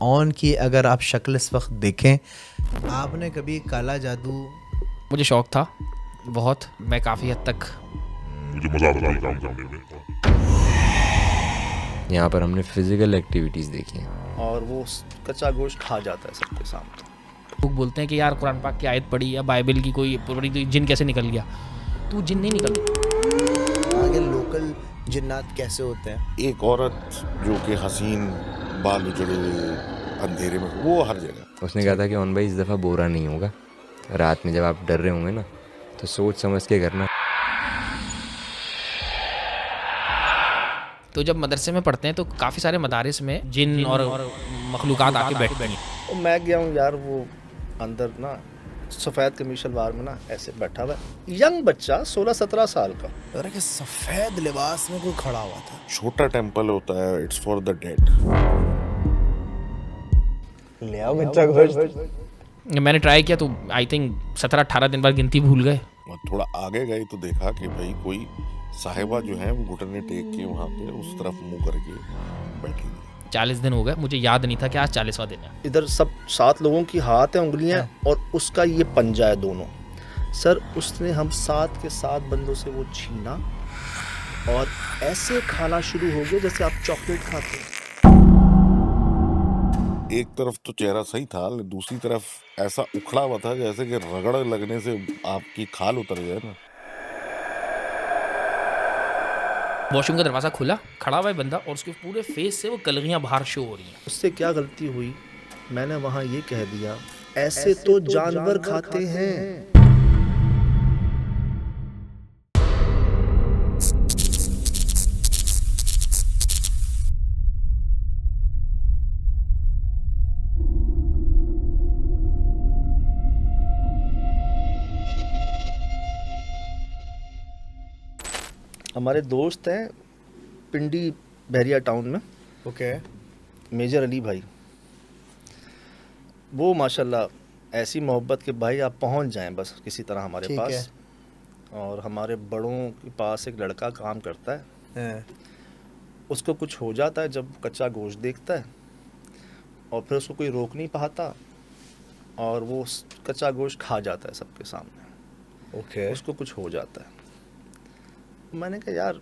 On की अगर आप शक्ल इस वक्त देखें, आपने कभी काला जादू? मुझे शौक था बहुत, मैं काफ़ी हद तक मुझे मजा आता था ये काम करने में। यहाँ पर हमने फिजिकल एक्टिविटीज़ देखी हैं। और वो कच्चा गोश्त खा जाता है सबके सामने। लोग बोलते हैं कि यार कुरान पाक की आयत पढ़ी या बाइबल की कोई पढ़ी तो जिन कैसे निकल गया, तो जिन नहीं निकल। आगे लोकल जिन्नात कैसे होते हैं? एक औरत जो कि हसीन बाल उजड़े हुए अंधेरे में, वो हर जगह। उसने कहा था कि ऑन भाई इस दफ़ा बोरा नहीं होगा, रात में जब आप डर रहे होंगे ना तो सोच समझ के करना। तो जब मदरसे में पढ़ते हैं तो काफ़ी सारे मदारिस में जिन और मखलूक़ात आके बैठती हैं। और मैं गया हूँ यार, वो अंदर ना सफ़ेद कमीज शलवार में ना ऐसे बैठा हुआ है, यंग बच्चा 16-17 साल का। अरे कि सफेद लिबास में कोई खड़ा हुआ था। छोटा टेम्पल होता है, इट्स फॉर द डेड। ले आओ कच्चा गोश्त। मैंने ट्राई किया तो आई थिंक 17-18 दिन बाद गिनती भूल गए। और थोड़ा आगे गए तो देखा कि भाई कोई साहिबा जो है वो घुटने टेक के वहाँ पे उस तरफ मुंह करके बैठी हुई। 40 दिन हो गए, मुझे याद नहीं था कि आज 40वां दिन है। इधर सब 7 लोगों की हाथ है, उंगलियां, और उसका ये पंजा है दोनों। सर उसने हम 7 के 7 बंदों से वो छीना और ऐसे खाना शुरू हो गया जैसे आप चॉकलेट खाते हैं। एक तरफ तो चेहरा सही था, लेकिन दूसरी तरफ ऐसा उखड़ा हुआ था जैसे कि रगड़ लगने से आपकी खाल उतर जाए ना। वॉशरूम का दरवाज़ा खुला, खड़ा हुआ है बंदा और उसके पूरे फेस से वो कलगियाँ बाहर शो हो रही हैं। उससे क्या गलती हुई, मैंने वहाँ ये कह दिया, ऐसे तो जानवर खाते हैं। हमारे दोस्त हैं पिंडी बहरिया टाउन में, ओके। मेजर अली भाई। वो माशाल्लाह ऐसी मोहब्बत के भाई आप पहुंच जाएं बस किसी तरह हमारे ठीक पास। और हमारे बड़ों के पास एक लड़का काम करता है, है। उसको कुछ हो जाता है जब कच्चा गोश्त देखता है, और फिर उसको कोई रोक नहीं पाता और वो कच्चा गोश्त खा जाता है सबके सामने। ओके। उसको कुछ हो जाता है। मैंने कहा यार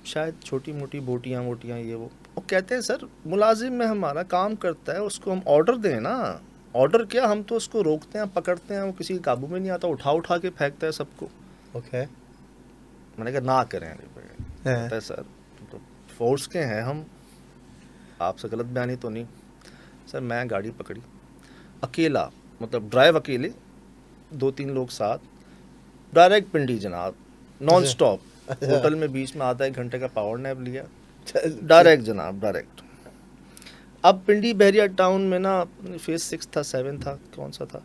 शायद छोटी मोटी बोटियाँ वोटियाँ ये वो कहते हैं सर मुलाजिम में हमारा काम करता है, उसको हम ऑर्डर दें ना। ऑर्डर क्या, हम तो उसको रोकते हैं, पकड़ते हैं, वो किसी के काबू में नहीं आता, उठा उठा के फेंकता है सबको। ओके। मैंने कहा ना करें अली भाई। कहता है सर तो फोर्स के हैं हम, आपसे गलत बयानी तो नहीं। सर मैं गाड़ी पकड़ी अकेला, मतलब ड्राइव अकेले, 2-3 लोग साथ, डायरेक्ट पिंडी जनाब, नॉन स्टॉप। होटल में बीच में आधा 1 घंटे का पावर नैप लिया, डायरेक्ट जनाब डायरेक्ट। अब पिंडी बहरिया टाउन में ना फेज 6 था 7 था, कौन सा था,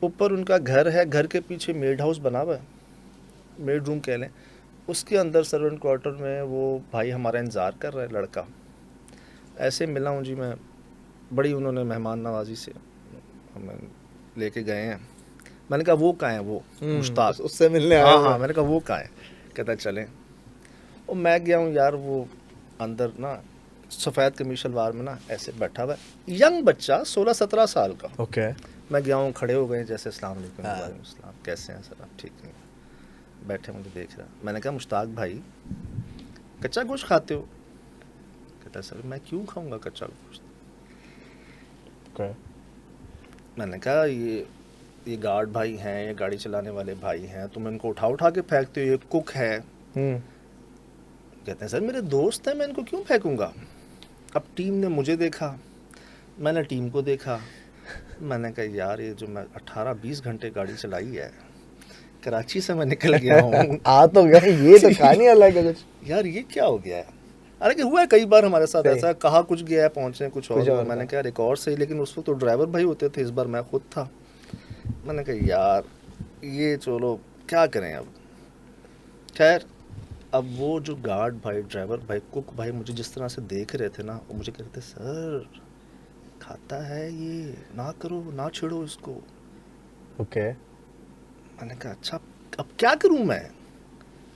ऊपर उनका घर है, घर के पीछे मेड हाउस बना हुआ है, मेड रूम कह लें। उसके अंदर सर्वेंट क्वार्टर में वो भाई हमारा इंतज़ार कर रहा है लड़का। ऐसे मिला हूँ जी मैं, बड़ी उन्होंने मेहमान नवाजी से हमें लेके गए हैं। मैंने कहा वो कहाँ है, वो मुश्ताक उससे मिलने आया। हाँ, मैंने कहा वो कहाँ है, कहता चलें। और मैं गया हूँ यार, वो अंदर ना सफ़ेद कमीज शलवार में ना ऐसे बैठा हुआ है, यंग बच्चा 16-17 साल का। ओके। मैं गया हूँ, खड़े हो गए जैसे अस्सलाम वालेकुम, वालेकुम अस्सलाम, कैसे हैं सर आप, ठीक हैं। बैठे मुझे देख रहा। मैंने कहा मुश्ताक भाई कच्चा गोश्त खाते हो? कहता सर मैं क्यों खाऊंगा कच्चा गोश्त। ओके। मैंने कहा ये गार्ड भाई हैं, ये गाड़ी चलाने वाले भाई हैं, तुम इनको उठा उठा के फेंकते हो, ये कुक है। कहते हैं सर मेरे दोस्त हैं, मैं इनको क्यों फेंकूंगा। अब टीम ने मुझे देखा, मैंने टीम को देखा। मैंने कहा यार ये जो मैं 18-20 घंटे गाड़ी चलाई है, कराची से मैं निकल गया हूँ आ तो गए, ये तो कहानी अलग है कुछ। यार ये क्या हो गया है। हालांकि हुआ है कई बार हमारे साथ सही। ऐसा, कहा कुछ गया है, पहुंचे कुछ और हुआ। और मैंने कहा यार एक और सही, लेकिन उस वक्त तो ड्राइवर भाई होते थे, इस बार मैं खुद था। मैंने कहा यार ये चलो क्या करें अब। खैर अब वो जो गार्ड भाई, ड्राइवर भाई, कुक भाई मुझे जिस तरह से देख रहे थे ना, वो मुझे कहते सर खाता है ये, ना करो, ना छेड़ो इसको। ओके। मैंने कहा अच्छा अब क्या करूं मैं,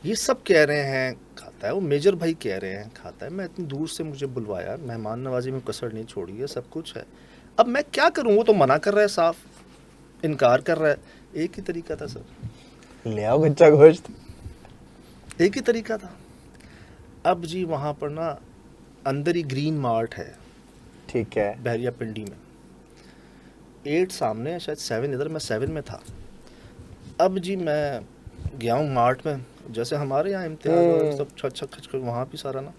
ये सब कह रहे हैं खाता है, वो मेजर भाई कह रहे हैं खाता है, मैं इतनी दूर से मुझे बुलवाया, मेहमान नवाजी में कसर नहीं छोड़ी है, सब कुछ है। अब मैं क्या करूं, वो तो मना कर रहा है, साफ इनकार कर रहा है। एक ही तरीका था सर, ले आओ कच्चा गोश्त। एक ही तरीका था। अब जी वहाँ पर ना अंदर ही ग्रीन मार्ट है, ठीक है। बहरिया पिंडी में, 8 सामने है, शायद 7 इधर, मैं 7 में था। अब जी मैं गया हूँ मार्ट में, जैसे हमारे यहाँ इम्तिहान सब छक खच कर वहाँ भी सारा ना।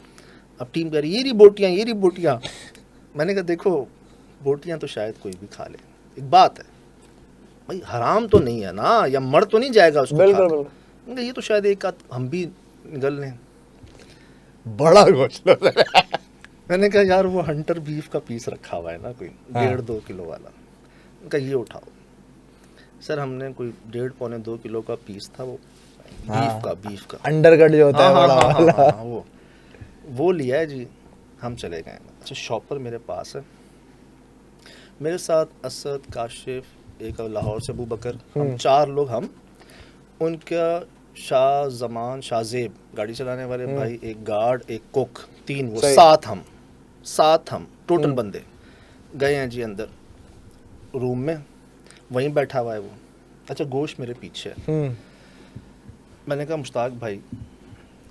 अब टीम कह रही ये रही बोटियाँ। मैंने कहा देखो बोटियाँ तो शायद कोई भी खा ले, एक बात है भाई, हराम तो नहीं है ना, या मर तो नहीं जाएगा उसको। बिल्कुल। ये तो शायद एक आध हम भी निगल लें, बड़ा गोश्त। मैंने कहा यार वो हंटर बीफ का पीस रखा हुआ है ना कोई 1.5-2 किलो वाला, उनका ये उठाओ। सर हमने कोई 1.5-2 किलो का पीस था, वो बीफ का अंडरकट जो होता है बड़ा वाला, वो लिया है जी। हम चले गए। अच्छा शॉपर मेरे पास है, मेरे साथ असद, काशिफ, एक लाहौर से अबू बकर, हम 4 लोग, हम उनका शाह जमान, शाहजेब गाड़ी चलाने वाले भाई, एक गार्ड, एक कुक, 3 वो, 7 हम टोटल बंदे गए हैं जी अंदर रूम में, वहीं बैठा हुआ है वो। अच्छा गोश्त मेरे पीछे है। मैंने कहा मुश्ताक भाई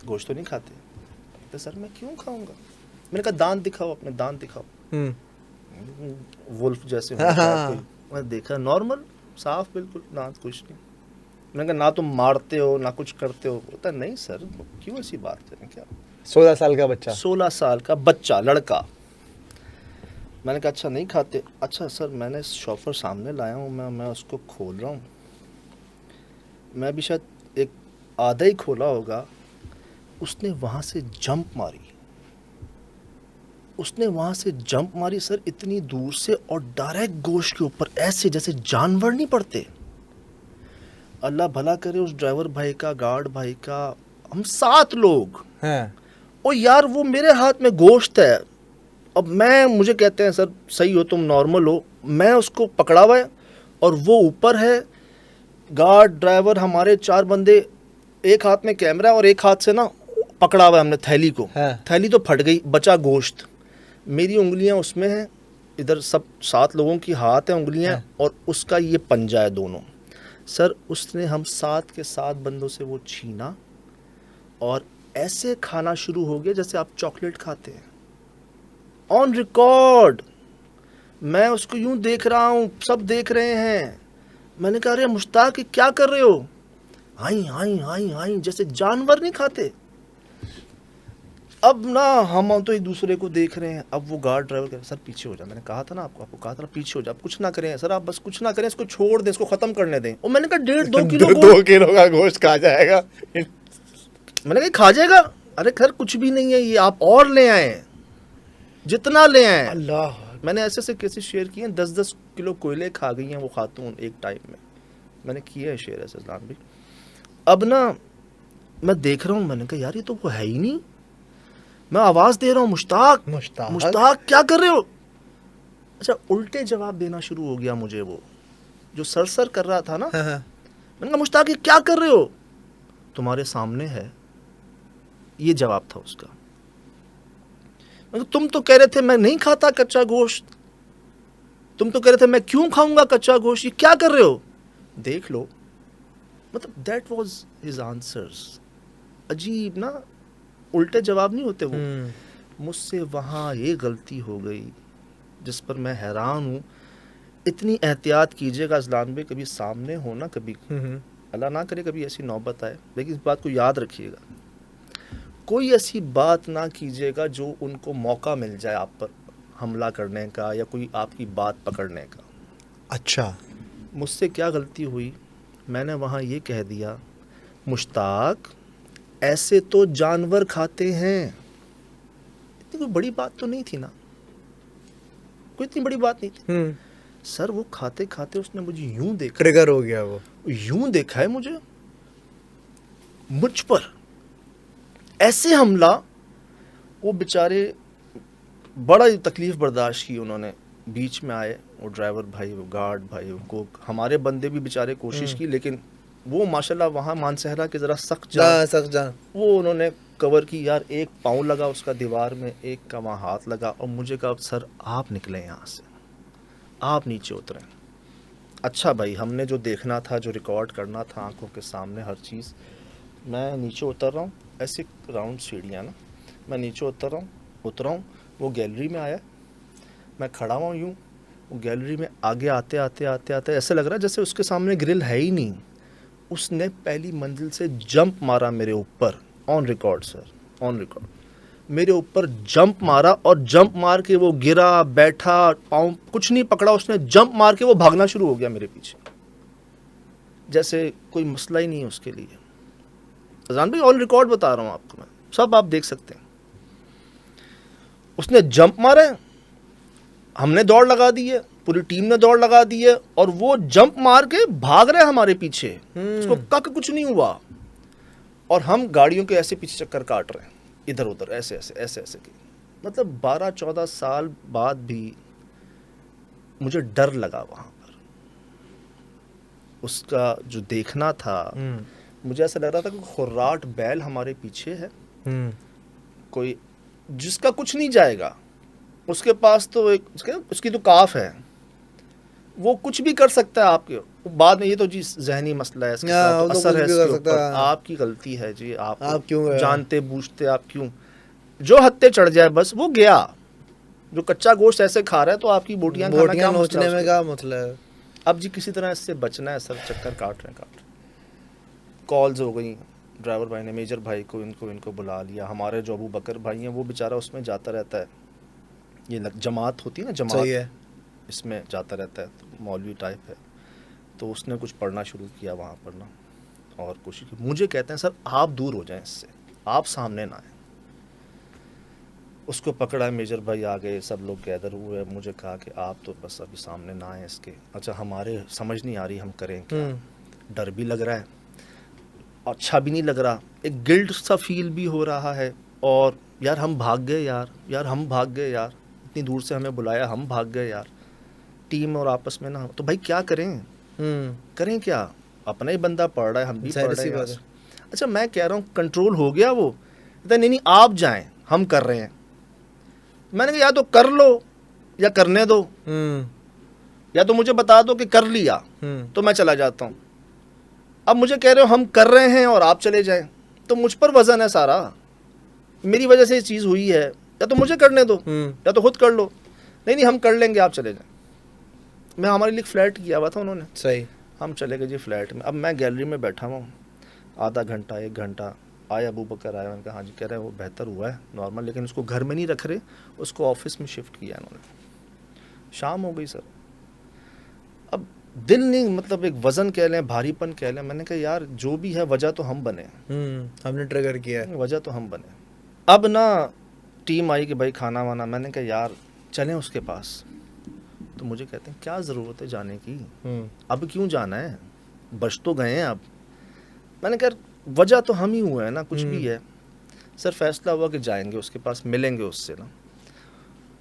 गोश्त तो नहीं खाते? तो सर मैं क्यों खाऊंगा? मैंने कहा दांत दिखाओ, अपने दांत दिखाओ। वुल्फ जैसे होता है कोई, मैं देखा नॉर्मल साफ बिल्कुल दांत, कुछ नहीं। मैंने कहा ना तुम मारते हो ना कुछ करते हो। बोलता नहीं सर क्यों ऐसी बात करें, क्या 16 साल का बच्चा, 16 साल का बच्चा, लड़का। मैंने कहा अच्छा नहीं खाते? अच्छा सर मैंने शॉपर सामने लाया हूँ, मैं उसको खोल रहा हूँ, मैं भी शायद एक आधा ही खोला होगा, उसने वहाँ से जंप मारी, सर इतनी दूर से, और डायरेक्ट गोश्त के ऊपर, ऐसे जैसे जानवर नहीं पड़ते। अल्लाह भला करे उस ड्राइवर भाई का, गार्ड भाई का, हम 7 लोग हैं। ओ यार वो मेरे हाथ में गोश्त है। अब मुझे कहते हैं सर सही हो तुम, नॉर्मल हो, मैं उसको पकड़ा हुआ है और वो ऊपर है, गार्ड, ड्राइवर, हमारे 4 बंदे, एक हाथ में कैमरा और एक हाथ से ना पकड़ा हुआ है हमने थैली को। थैली तो फट गई, बचा गोश्त, मेरी उंगलियां उसमें हैं, इधर सब 7 लोगों की हाथ है उंगलियां, और उसका ये पंजा है दोनों। सर उसने हम 7 के 7 बंदों से वो छीना और ऐसे खाना शुरू हो गया जैसे आप चॉकलेट खाते हैं, ऑन रिकॉर्ड। मैं उसको यूं देख रहा हूँ, सब देख रहे हैं। मैंने कहा अरे मुश्ताक क्या कर रहे हो? हाई जैसे जानवर नहीं खाते। अब ना हम तो एक दूसरे को देख रहे हैं। अब वो गार्ड ड्राइवर कह सर पीछे हो जा, मैंने कहा था ना आपको कहा था ना पीछे हो जा, आप कुछ ना करें सर, आप बस कुछ ना करें, इसको छोड़ दें, इसको खत्म करने दें। और मैंने कहा 1.5-2 किलो 2 किलो का गोश्त खा जाएगा। मैंने कहा खा जाएगा? अरे खैर कुछ भी नहीं है, ये आप और ले आए, जितना ले आए। अल्लाह, मैंने ऐसे केसेस शेयर किए हैं, 10-10 किलो कोयले खा गई हैं वो खातून एक टाइम में, मैंने किया है शेयर ऐसे इस्लाम भी। अब ना मैं देख रहा हूँ, मैंने कहा यार ये तो वो है ही नहीं। मैं आवाज़ दे रहा हूँ मुश्ताक क्या कर रहे हो? अच्छा उल्टे जवाब देना शुरू हो गया मुझे, वो जो सर कर रहा था ना। मैंने कहा मुश्ताक क्या कर रहे हो? तुम्हारे सामने है, ये जवाब था उसका। तुम तो कह रहे थे मैं नहीं खाता कच्चा गोश्त, तुम तो कह रहे थे मैं क्यों खाऊंगा कच्चा गोश्त, ये क्या कर रहे हो? देख लो, मतलब दैट वाज हिज आंसर्स। अजीब ना, उल्टे जवाब नहीं होते वो। मुझसे वहाँ ये गलती हो गई जिस पर मैं हैरान हूँ। इतनी एहतियात कीजिएगा इस्लाम में, कभी सामने हो ना, कभी अल्लाह ना करे कभी ऐसी नौबत आए, लेकिन इस बात को याद रखिएगा, कोई ऐसी बात ना कीजिएगा जो उनको मौका मिल जाए आप पर हमला करने का या कोई आपकी बात पकड़ने का। अच्छा मुझसे क्या गलती हुई, मैंने वहाँ ये कह दिया मुश्ताक ऐसे तो जानवर खाते हैं। इतनी कोई बड़ी बात तो नहीं थी ना, कोई इतनी बड़ी बात नहीं थी। सर वो खाते खाते उसने मुझे यूं देखा, ट्रिगर हो गया, वो यूं देखा है मुझे, मुझ पर ऐसे हमला। वो बेचारे बड़ा ही तकलीफ बर्दाश्त की उन्होंने, बीच में आए वो ड्राइवर भाई, वो गार्ड भाई, वो कुक, हमारे बंदे भी बेचारे कोशिश की, लेकिन वो माशाल्लाह वहाँ मानसहरा के ज़रा सख्त जान वो उन्होंने कवर की। यार एक पाँव लगा उसका दीवार में, एक का वहाँ हाथ लगा, और मुझे कहा सर आप निकले यहाँ से। आप नीचे उतरें। अच्छा भाई, हमने जो देखना था, जो रिकॉर्ड करना था आंखों के सामने हर चीज़, मैं नीचे उतर रहा हूँ, ऐसे राउंड सीढ़ियाँ ना, मैं नीचे उतरा हूँ, वो गैलरी में आया, मैं खड़ा हुआ यूँ, वो गैलरी में आगे आते आते आते आते ऐसे लग रहा है जैसे उसके सामने ग्रिल है ही नहीं। उसने पहली मंजिल से जंप मारा मेरे ऊपर, on record sir, on record, मेरे ऊपर जंप मारा, और जंप मार के वो गिरा, बैठा, पाँव कुछ नहीं पकड़ा उसने, जंप मार के वो भागना शुरू हो गया मेरे पीछे, जैसे कोई मसला ही नहीं है उसके लिए। अजान भाई ऑन रिकॉर्ड बता रहा हूँ आपको मैं, सब आप देख सकते हैं। उसने जंप मारा है, हमने दौड़ लगा दी है, पूरी टीम ने दौड़ लगा दी है, और वो जंप मार के भाग रहे हमारे पीछे, उसको कक कुछ नहीं हुआ, और हम गाड़ियों के ऐसे पीछे चक्कर काट रहे हैं, इधर उधर ऐसे ऐसे ऐसे ऐसे की। मतलब 12-14 साल बाद भी मुझे डर लगा वहाँ पर, उसका जो देखना था। मुझे ऐसा लग रहा था कि खुर्राट बैल हमारे पीछे है, कोई जिसका कुछ नहीं जाएगा, उसके पास तो एक उसकी तो काफ है, वो कुछ भी कर सकता है आपके बाद में। ये तो जी जहनी मसला है, इसके साथ तो असर है इसके ऊपर, आपकी गलती है जी, आप क्यों जानते बूझते, आप क्यों, जो हत्ते चढ़ जाए बस वो गया। जो कच्चा गोश्त ऐसे खा रहा है तो आपकी बोटियां नोचने में क्या मतलब है। अब जी किसी तरह इससे बचना है सर, चक्कर काट रहे हैं। कॉल्स हो गई, ड्राइवर भाई ने मेजर भाई को इनको बुला लिया, हमारे जो अबू बकर भाई हैं वो बेचारा उसमें जाता रहता है, ये जमात होती है ना, जमात है, इसमें जाता रहता है, तो मौलवी टाइप है, तो उसने कुछ पढ़ना शुरू किया वहाँ पर ना, और कोशिश की। मुझे कहते हैं सर आप दूर हो जाएं इससे, आप सामने ना आए। उसको पकड़ा, मेजर भाई आ गए, सब लोग गैदर हुए, मुझे कहा कि आप तो बस अभी सामने ना आए इसके। अच्छा, हमारे समझ नहीं आ रही हम करें क्या, डर भी लग रहा है, अच्छा भी नहीं लग रहा, एक गिल्ट सा फील भी हो रहा है, और यार हम भाग गए यार हम भाग गए यार, इतनी दूर से हमें बुलाया, हम भाग गए यार, टीम और आपस में ना, तो भाई क्या करें, करें क्या, अपना ही बंदा पढ़ रहा है, हम भी पढ़ रहे हैं। अच्छा, मैं कह रहा हूँ कंट्रोल हो गया वो, नहीं आप जाएं, हम कर रहे हैं। मैंने कहा या तो कर लो या करने दो, या तो मुझे बता दो कि कर लिया तो मैं चला जाता हूँ। अब मुझे कह रहे हो हम कर रहे हैं और आप चले जाएं, तो मुझ पर वजन है सारा, मेरी वजह से ये चीज़ हुई है, या तो मुझे करने दो या तो खुद कर लो। नहीं हम कर लेंगे, आप चले जाएं। मैं हमारे लिए फ्लैट किया हुआ था उन्होंने, सही, हम चले गए जी फ्लैट में। अब मैं गैलरी में बैठा हुआ हूँ, आधा घंटा 1 घंटा, आए अबू बकर आए, मैंने कहा हाँ जी, कह रहे हैं वो बेहतर हुआ है नॉर्मल, लेकिन उसको घर में नहीं रख रहे, उसको ऑफिस में शिफ्ट किया इन्होंने। शाम हो गई सर, अब दिल नहीं, मतलब एक वज़न कह लें, भारीपन कह लें। मैंने कहा यार जो भी है वजह तो हम बने, हमने ट्रिगर किया है, वजह तो हम बने। अब ना टीम आई कि भाई खाना वाना, मैंने कहा यार चलें उसके पास, तो मुझे कहते हैं क्या ज़रूरत है जाने की, अब क्यों जाना है, बच तो गए हैं अब। मैंने कहा वजह तो हम ही हुए हैं ना, कुछ भी है। सर फैसला हुआ कि जाएंगे उसके पास, मिलेंगे उससे ना।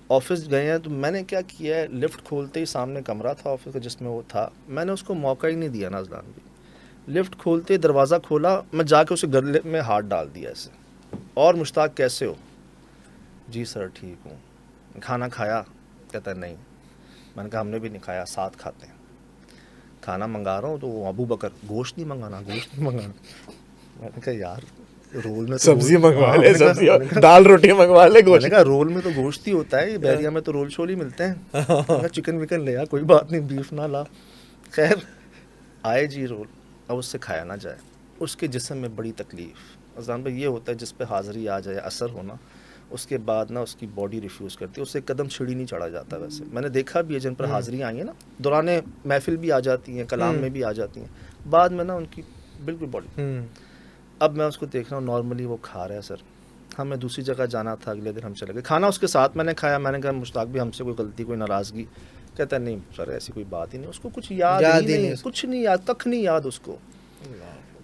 ऑफिस गए हैं तो मैंने क्या किया है, लिफ्ट खोलते ही सामने कमरा था ऑफिस का जिसमें वो था, मैंने उसको मौका ही नहीं दिया नाज़लान भी। लिफ्ट खोलते ही दरवाज़ा खोला, मैं जाके उसे गले में हाथ डाल दिया ऐसे, और मुश्ताक कैसे हो, जी सर ठीक हूँ, खाना खाया, कहता है नहीं। मैंने कहा हमने भी नहीं खाया, साथ खाते हैं। खाना मंगा रहा हूँ तो अबू बकर गोश्त नहीं मंगाना, गोश्त नहीं मंगाना। मैंने कहा यार रोल में तो सब्जी मंगवा ले, सब्जी दाल रोटी मंगवा ले, गोश्त। मैंने कहा रोल में तो गोश्त ही होता है, बैरिया में तो रोल शोल ही मिलते हैं। चिकन विकन ले आ, कोई बात नहीं, बीफ ना ला। खैर आए जी रोल, अब उससे खाया ना जाए, उसके जिस्म में बड़ी तकलीफ़। अज़ान भाई ये होता है जिस पे हाज़िरी आ जाए, असर होना, उसके बाद ना उसकी बॉडी रिफ्यूज़ करती है, उससे कदम सीढ़ी नहीं चढ़ा जाता। वैसे मैंने देखा भी है जिन पर हाज़िरी आई है ना, दौरान महफिल भी आ जाती हैं, कलाम में भी आ जाती हैं, बाद में ना उनकी बिल्कुल बॉडी। अब मैं उसको देख रहा हूँ नॉर्मली वो खा रहा है सर। हमें दूसरी जगह जाना था, अगले दिन हम चले गए, खाना उसके साथ मैंने खाया। मैंने कहा मुश्ताक भी हमसे कोई गलती, कोई नाराज़गी? कहता नहीं सर ऐसी कोई बात ही नहीं, उसको कुछ याद ही नहीं, कुछ नहीं याद, तक नहीं याद उसको।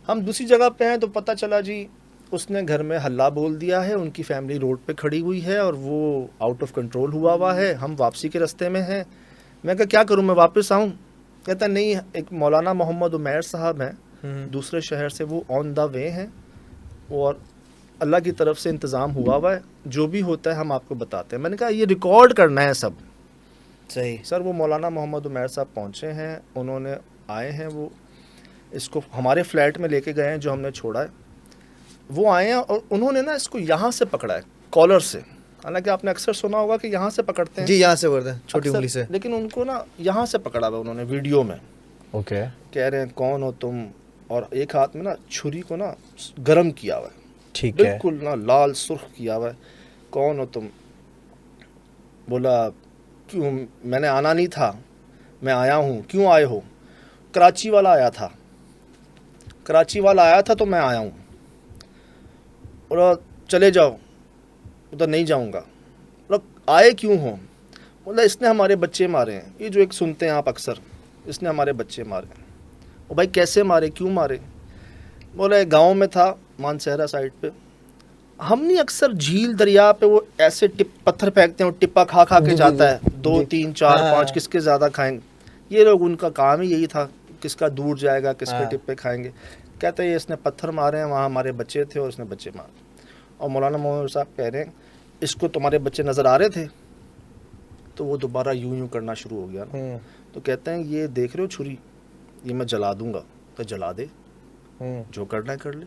हम दूसरी जगह पे हैं तो पता चला जी उसने घर में हल्ला बोल दिया है, उनकी फैमिली रोड पे खड़ी हुई है और वो आउट ऑफ कंट्रोल हुआ है, हम वापसी के रास्ते में हैं। मैं कहा क्या करूं, मैं वापस आऊं? कहता नहीं, एक मौलाना मोहम्मद उमैर साहब हैं दूसरे शहर से, वो ऑन द वे हैं और अल्लाह की तरफ से इंतज़ाम हुआ है, जो भी होता है हम आपको बताते हैं। मैंने कहा ये रिकॉर्ड करना है सब, सही। सर वो मौलाना मोहम्मद उमैर साहब पहुँचे हैं, उन्होंने आए हैं, वो इसको हमारे फ्लैट में लेके गए हैं जो हमने छोड़ा है। वो आए हैं और उन्होंने ना इसको यहाँ से पकड़ा है, कॉलर से। हालांकि आपने अक्सर सुना होगा कि यहाँ से पकड़ते हैं जी, यहाँ से पकड़ते हैं छोटी अक्सर, उंगली से। लेकिन उनको ना यहाँ से पकड़ा हुआ उन्होंने वीडियो में। ओके। कह रहे हैं कौन हो तुम, और एक हाथ में ना छुरी को ना गरम किया हुआ है, ठीक है। बिल्कुल ना लाल सुर्ख किया हुआ है। कौन हो तुम? बोला क्यों, मैंने आना नहीं था, मैं आया हूँ। क्यों आए हो? कराची वाला आया था, कराची वाला आया था तो मैं आया हूँ। बोला चले जाओ, उधर नहीं जाऊँगा। बोला आए क्यों हो? बोला इसने हमारे बच्चे मारे हैं। ये जो एक सुनते हैं आप अक्सर, इसने हमारे बच्चे मारे। और भाई कैसे मारे, क्यों मारे? बोले गांव में था, मानसहरा साइड पे। हम नहीं अक्सर झील दरिया पे वो ऐसे पत्थर फेंकते हैं, वो टिप्पा खा खा के जाता है, 2 3 4 5 किसके ज़्यादा खाएंगे। ये लोग, उनका काम ही यही था, किसका दूर जाएगा, किसके टिप्पे खाएंगे। कहते हैं इसने पत्थर मारे हैं, वहाँ हमारे बच्चे थे और इसने बच्चे मारे। और मौलाना मोहम्मद साहब कह रहे हैं इसको तुम्हारे बच्चे नज़र आ रहे थे? तो वो दोबारा यूं करना शुरू हो गया ना। तो कहते हैं ये देख रहे हो छुरी, ये मैं जला दूंगा, तो जला दे, जो करना है कर ले।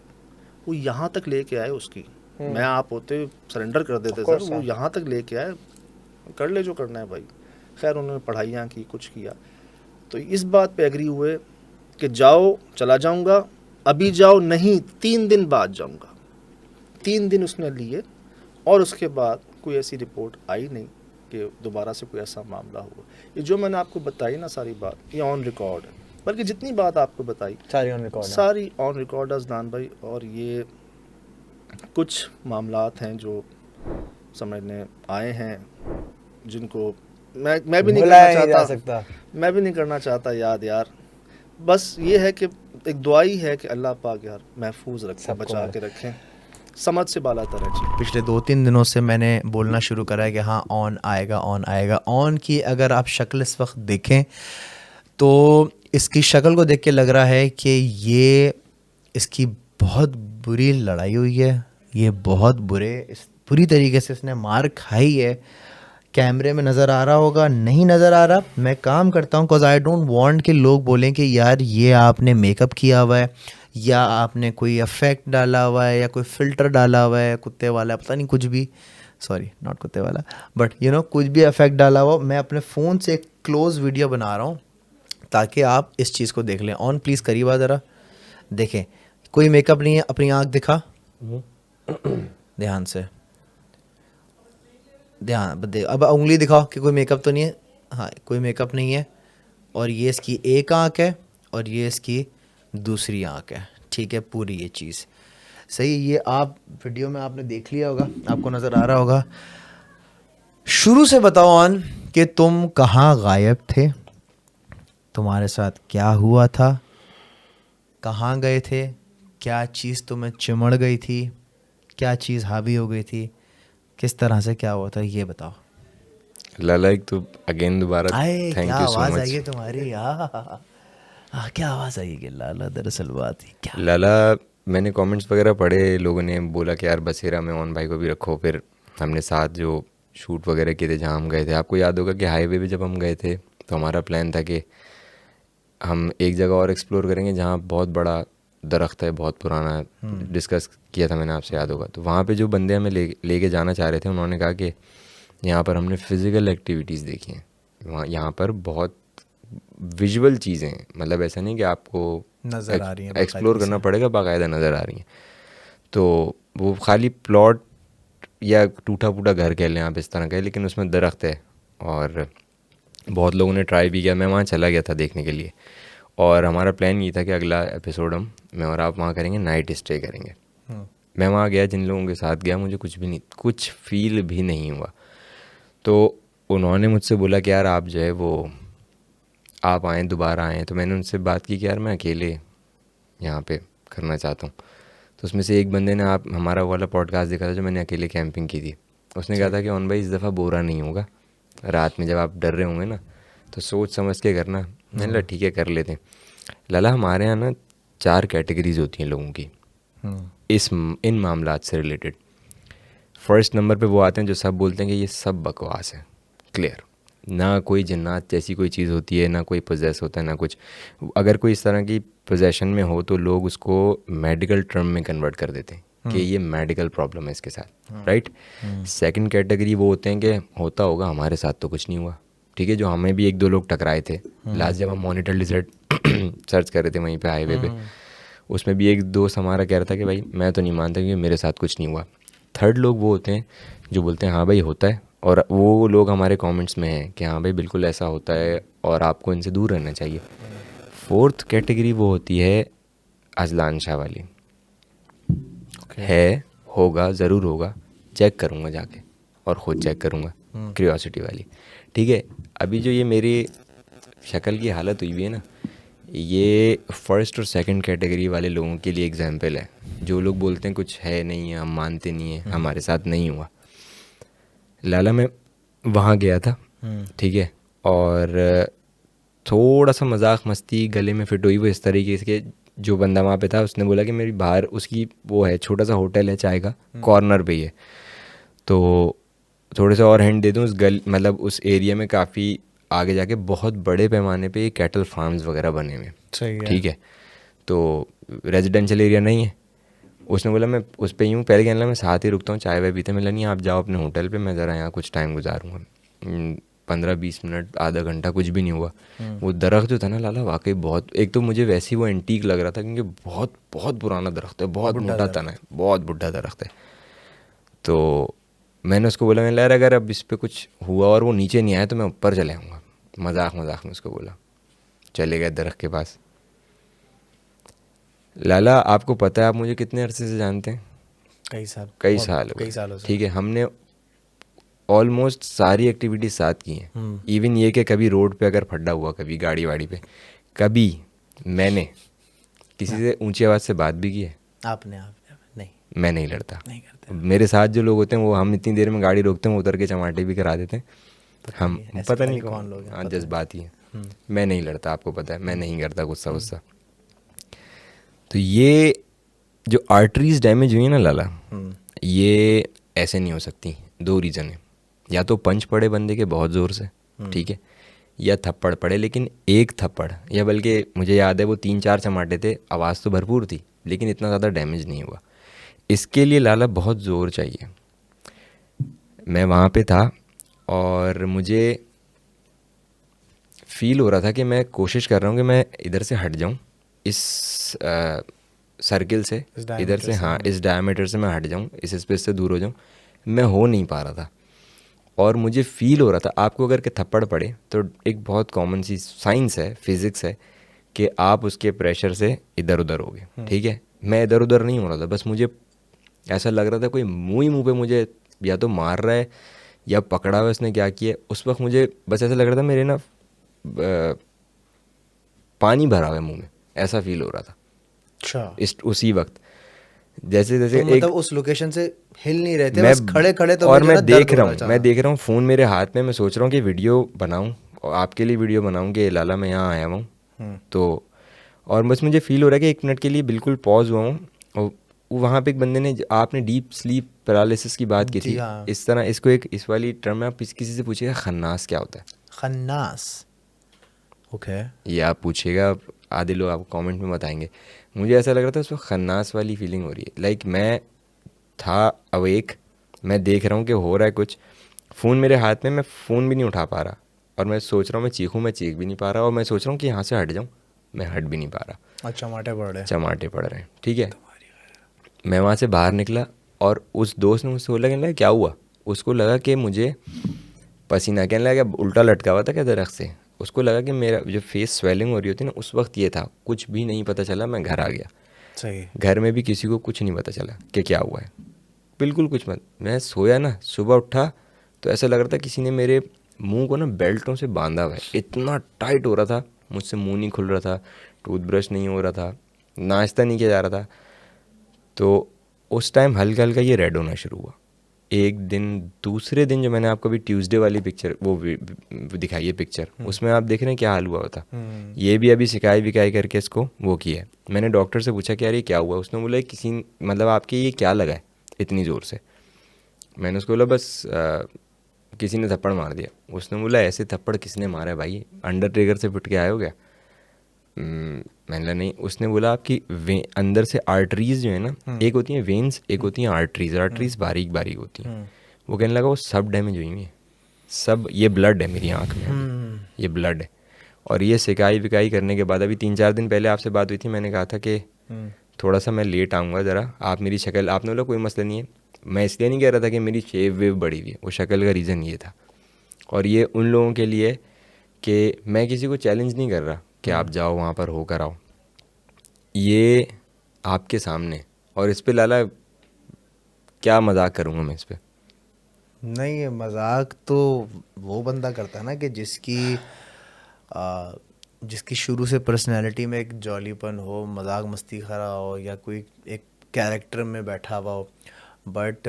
वो यहाँ तक लेके आए उसकी, मैं आप होते सरेंडर कर देते सर, वो यहाँ तक लेके आए, कर ले जो करना है भाई। खैर उन्होंने पढ़ाइयाँ की, कुछ किया। तो इस बात पे एग्री हुए कि जाओ, चला जाऊँगा, अभी जाओ नहीं, 3 दिन बाद जाऊँगा। 3 दिन उसने लिए और उसके बाद कोई ऐसी रिपोर्ट आई नहीं कि दोबारा से कोई ऐसा मामला हुआ। ये जो मैंने आपको बताई ना सारी बात, ये ऑन रिकॉर्ड है। बल्कि जितनी बात आपको बताई सारी ऑन रिकॉर्ड, सारी ऑन रिकॉर्ड है अज़नान भाई। और ये कुछ मामलात हैं जो समझने आए हैं, जिनको मैं भी नहीं करना चाहता, मैं भी नहीं करना चाहता यार। बस ये है कि एक दुआ ही है कि अल्लाह पाक यार महफूज रखे, बचा के रखें, समझ से बाला तरह चीज़। पिछले 2-3 दिनों से मैंने बोलना शुरू करा है कि हाँ ऑन आएगा, ऑन आएगा। ऑन की अगर आप शक्ल इस वक्त देखें तो इसकी शक्ल को देख के लग रहा है कि ये इसकी बहुत बुरी लड़ाई हुई है, ये बहुत बुरी तरीके से इसने मार खाई है। कैमरे में नज़र आ रहा होगा, नहीं नज़र आ रहा, मैं काम करता हूँ, बिकॉज आई डोंट वांट कि लोग बोलें कि यार ये आपने मेकअप किया हुआ है या आपने कोई इफेक्ट डाला हुआ है या कोई फ़िल्टर डाला हुआ है कुत्ते वाला, पता नहीं कुछ भी, सॉरी नॉट कुत्ते वाला, बट यू नो कुछ भी इफेक्ट डाला हुआ। मैं अपने फ़ोन से एक क्लोज़ वीडियो बना रहा हूँ ताकि आप इस चीज़ को देख लें। ऑन प्लीज़ करीब ज़रा देखें, कोई मेकअप नहीं है, अपनी आँख दिखा ध्यान से, अब उंगली दिखाओ कि कोई मेकअप तो नहीं है। हाँ कोई मेकअप नहीं है। और ये इसकी एक आँख है और ये इसकी दूसरी आँख है, ठीक है, पूरी ये चीज़ सही। ये आप वीडियो में आपने देख लिया होगा, आपको नज़र आ रहा होगा। शुरू से बताओ ऑन कि तुम कहाँ गायब थे, तुम्हारे साथ क्या हुआ था, कहाँ गए थे, क्या चीज़ तुम्हें चिमड़ गई थी, क्या चीज़ हावी हो गई थी, किस तरह से क्या हुआ था, ये बताओ। लाला एक तो अगेन दोबारा थैंक यू सो आवाज़ मच। आई है तुम्हारी, क्या आवाज़ आई है लाला, दरअसल बात ही क्या। लाला मैंने कमेंट्स वगैरह पढ़े, लोगों ने बोला कि यार बसेरा में ऑन भाई को भी रखो। फिर हमने साथ जो शूट वगैरह किए थे जहाँ हम गए थे, आपको याद होगा कि हाईवे पे जब हम गए थे तो हमारा प्लान था कि हम एक जगह और एक्सप्लोर करेंगे जहाँ बहुत बड़ा दरख्त है, बहुत पुराना, डिस्कस किया था मैंने, आपसे याद होगा। तो वहाँ पे जो बंदे हमें लेके जाना चाह रहे थे, उन्होंने कहा कि यहाँ पर हमने फ़िज़िकल एक्टिविटीज़ देखी हैं, यहाँ पर बहुत विजुअल चीज़ें हैं, मतलब ऐसा नहीं कि आपको नज़र आ रही हैं, एक्सप्लोर करना पड़ेगा, बाकायदा नज़र आ रही हैं। तो वो खाली प्लॉट या टूटा फूटा घर कह लें आप, इस तरह का है, लेकिन उसमें दरख्त है। और बहुत लोगों ने ट्राई भी किया, मैं वहाँ चला गया था देखने के लिए। और हमारा प्लान ये था कि अगला एपिसोड मैं और आप वहाँ करेंगे, नाइट स्टे करेंगे। मैं वहाँ गया, जिन लोगों के साथ गया, मुझे कुछ फील भी नहीं हुआ। तो उन्होंने मुझसे बोला कि यार आप जो है वो आप आएँ, दोबारा आएँ। तो मैंने उनसे बात की कि यार मैं अकेले यहाँ पे करना चाहता हूँ। तो उसमें से एक बंदे ने हमारा वाला पॉडकास्ट देखा था जो मैंने अकेले कैंपिंग की थी। उसने कहा था कि ऑन भाई इस दफ़ा बोरा नहीं होगा, रात में जब आप डर रहे होंगे ना तो सोच समझ के करना। मैंने कहा ठीक है कर लेते हैं। लाला हमारे यहाँ ना 4 कैटेगरीज होती हैं लोगों की इन मामलात से रिलेटेड। फर्स्ट नंबर पे वो आते हैं जो सब बोलते हैं कि ये सब बकवास है, क्लियर, ना कोई जन्नत जैसी कोई चीज़ होती है, ना कोई पोजेस होता है, ना कुछ। अगर कोई इस तरह की पोजेशन में हो तो लोग उसको मेडिकल टर्म में कन्वर्ट कर देते हैं कि ये मेडिकल प्रॉब्लम है इसके साथ, राइट। सेकंड कैटेगरी वो होते हैं कि होता होगा, हमारे साथ तो कुछ नहीं हुआ, ठीक है। जो हमें भी 1-2 लोग टकराए थे लास्ट जब हम मॉनिटर लिजर्ड सर्च कर रहे थे वहीं पे हाईवे पे, उसमें भी एक दोस्त हमारा कह रहा था कि भाई मैं तो नहीं मानता क्योंकि मेरे साथ कुछ नहीं हुआ। थर्ड लोग वो होते हैं जो बोलते हैं हाँ भाई होता है, और वो लोग हमारे कमेंट्स में हैं कि हाँ भाई बिल्कुल ऐसा होता है और आपको इनसे दूर रहना चाहिए। फोर्थ कैटेगरी वो होती है अजलान शाह वाली, है, होगा, ज़रूर होगा, चेक करूँगा जाके और ख़ुद चेक करूँगा, क्यूरियोसिटी वाली, ठीक है। अभी जो ये मेरी शक्ल की हालत हुई हुई है ना, ये फर्स्ट और सेकंड कैटेगरी वाले लोगों के लिए एग्जाम्पल है। जो लोग बोलते हैं कुछ है नहीं है, हम मानते नहीं है, हमारे साथ नहीं हुआ। लाला मैं वहाँ गया था, ठीक है, और थोड़ा सा मजाक मस्ती गले में फिट हुई वो इस तरीके से, जो बंदा वहाँ पे था उसने बोला कि मेरी बाहर उसकी वो है, छोटा सा होटल है चाय का, कॉर्नर पे ही है, तो थोड़े से और हैंड दे दूँ उस मतलब उस एरिया में काफ़ी आगे जाके बहुत बड़े पैमाने पे कैटल फार्म्स वगैरह बने हुए, ठीक है। तो रेजिडेंशियल एरिया नहीं है। उसने बोला मैं उस पर यूँ, पहले कहना मैं साथ ही रुकता हूँ, चाय वाय पीते, मिला नहीं आप जाओ अपने होटल पे, मैं ज़रा यहाँ कुछ टाइम गुजारूँगा। 15-20 मिनट, आधा घंटा, कुछ भी नहीं हुआ। वो दरख्त जो था ना लाला, वाकई बहुत, एक तो मुझे वैसे ही वो एंटीक लग रहा था क्योंकि बहुत बहुत पुराना दरख्त है, बहुत मोटा तना है, बहुत बुढ़ा दरख्त है। तो मैंने उसको बोला, मैंने यार अगर अब इस पर कुछ हुआ और वो नीचे नहीं आया तो मैं ऊपर चले आऊँगा। मजाक में उसको बोला, चले गए दरख्त के पास। लाला आपको पता है आप मुझे कितने अरसे से जानते हैं? कई साल हो गए, ठीक है। हमने ऑलमोस्ट सारी एक्टिविटीज साथ की हैं। इवन ये कि कभी रोड पे अगर फड्डा हुआ, कभी गाड़ी वाड़ी पे, कभी मैंने किसी से ऊंची आवाज़ से बात भी की है? आपने नहीं, मैं नहीं लड़ता, नहीं करते। मेरे साथ जो लोग होते हैं वो, हम इतनी देर में गाड़ी रोकते हैं, वो उतर के चमाटे भी करा देते हैं। हम पता नहीं कौन लोग हैं, जज्बात ही है। मैं नहीं लड़ता, आपको पता है, मैं नहीं करता गुस्सा। तो ये जो आर्टरीज डैमेज हुई है ना लाला, ये ऐसे नहीं हो सकती। 2 रीज़न है, या तो पंच पड़े बंदे के बहुत ज़ोर से, ठीक है, या थप्पड़ पड़े, लेकिन एक थप्पड़, या बल्कि मुझे याद है वो 3-4 चमाटे थे, आवाज़ तो भरपूर थी लेकिन इतना ज़्यादा डैमेज नहीं हुआ। इसके लिए लाला बहुत ज़ोर चाहिए। मैं वहाँ पे था और मुझे फील हो रहा था कि मैं कोशिश कर रहा हूँ कि मैं इधर से हट जाऊँ, इस सर्किल से, इधर से, हाँ, इस डायमीटर से मैं हट जाऊँ, इस स्पेस से दूर हो जाऊँ। मैं हो नहीं पा रहा था और मुझे फील हो रहा था आपको अगर के थप्पड़ पड़े तो एक बहुत कॉमन सी साइंस है, फिज़िक्स है कि आप उसके प्रेशर से इधर उधर हो गए, ठीक है। मैं इधर उधर नहीं हो रहा था, बस मुझे ऐसा लग रहा था कोई मुँह पे मुझे या तो मार रहा है या पकड़ा हुआ उसने, क्या किया। उस वक्त मुझे बस ऐसा लग रहा था मेरे ना पानी भरा हुआ है मुँह में, ऐसा फील हो रहा था। अच्छा। उसी वक्त जैसे तो एक, मतलब उस लोकेशन से हिल नहीं रहे थे, बस खड़े खड़े, तो और मैं देख रहा हूँ फ़ोन मेरे हाथ में, मैं सोच रहा हूँ कि वीडियो बनाऊँ और आपके लिए वीडियो बनाऊँ कि लाला मैं यहाँ आया हूँ। तो और बस मुझे फील हो रहा है कि 1 मिनट के लिए बिल्कुल पॉज हुआ हूँ। और वहाँ पे एक बंदे ने, आपने डीप स्लीप पैरालिसिस की बात की थी, इस तरह इसको एक इस वाली टर्म में आप किसी से पूछिएगा खन्नास क्या होता है। खन्नास, ओके, ये आप पूछिएगा, आधे लोग आपको कमेंट में बताएंगे। मुझे ऐसा लग रहा था उस वक्त खन्नास वाली फीलिंग हो रही है। लाइक मैं था अवेक, मैं देख रहा हूँ कि हो रहा है कुछ, फ़ोन मेरे हाथ में, मैं फ़ोन भी नहीं उठा पा रहा, और मैं सोच रहा हूँ मैं चीखूँ, मैं चीख भी नहीं पा रहा, और मैं सोच रहा हूँ कि यहाँ से हट जाऊँ, मैं हट भी नहीं पा रहा। और चमाटे पड़ रहे हैं, ठीक है। मैं वहाँ से बाहर निकला और उस दोस्त ने मुझसे बोला, कहने लगा क्या हुआ? उसको लगा कि मुझे पसीना, कहने लगा उल्टा लटका हुआ था क्या दरख्त से, उसको लगा कि मेरा जो फेस स्वेलिंग हो रही होती है ना, उस वक्त ये था। कुछ भी नहीं पता चला, मैं घर आ गया। सही। घर में भी किसी को कुछ नहीं पता चला कि क्या हुआ है, बिल्कुल कुछ मत। मैं सोया ना, सुबह उठा तो ऐसा लग रहा था किसी ने मेरे मुंह को ना बेल्टों से बांधा हुआ है, इतना टाइट हो रहा था, मुझसे मुंह नहीं खुल रहा था, टूथब्रश नहीं हो रहा था, नाश्ता नहीं किया जा रहा था। तो उस टाइम हल्का हल्का ये रेड होना शुरू हुआ। एक दिन, दूसरे दिन जो मैंने आपको अभी ट्यूसडे वाली पिक्चर वो दिखाई है पिक्चर, उसमें आप देख रहे हैं क्या हाल हुआ होता। ये भी अभी सिकाई विकाई करके इसको वो किया है। मैंने डॉक्टर से पूछा कि यार ये क्या हुआ, उसने बोला किसी, मतलब आपके ये क्या लगा है इतनी ज़ोर से। मैंने उसको बोला बस किसी ने थप्पड़ मार दिया। उसने बोला ऐसे थप्पड़ किसने मारा है भाई, अंडरटेकर से पिट के आए हो क्या? मैंने बोला नहीं। उसने बोला आपकी अंदर से आर्टरीज जो है ना, एक होती हैं वेन्स, एक होती हैं आर्टरीज। आर्टरीज बारीक बारीक होती हैं। वो कहने लगा वो सब डैमेज हुई हैं, सब, ये ब्लड है मेरी आँख में, ये ब्लड है। और ये सिकाई विकाई करने के बाद अभी 3-4 दिन पहले आपसे बात हुई थी, मैंने कहा था कि थोड़ा सा मैं लेट आऊँगा ज़रा, आप मेरी शक्ल, आपने बोला कोई मसला नहीं है। मैं इसलिए नहीं कह रहा था कि मेरी शेव वेव बढ़ी हुई है, वो शक्ल का रीज़न ये था। और ये उन लोगों के लिए कि मैं किसी को चैलेंज नहीं कर रहा कि आप जाओ वहाँ पर होकर आओ, ये आपके सामने। और इस पे लाला क्या मजाक करूँगा मैं इस पे? नहीं, ये मजाक तो वो बंदा करता है ना कि जिसकी शुरू से पर्सनैलिटी में एक जॉलीपन हो, मजाक मस्ती खरा हो, या कोई एक कैरेक्टर में बैठा हुआ हो। But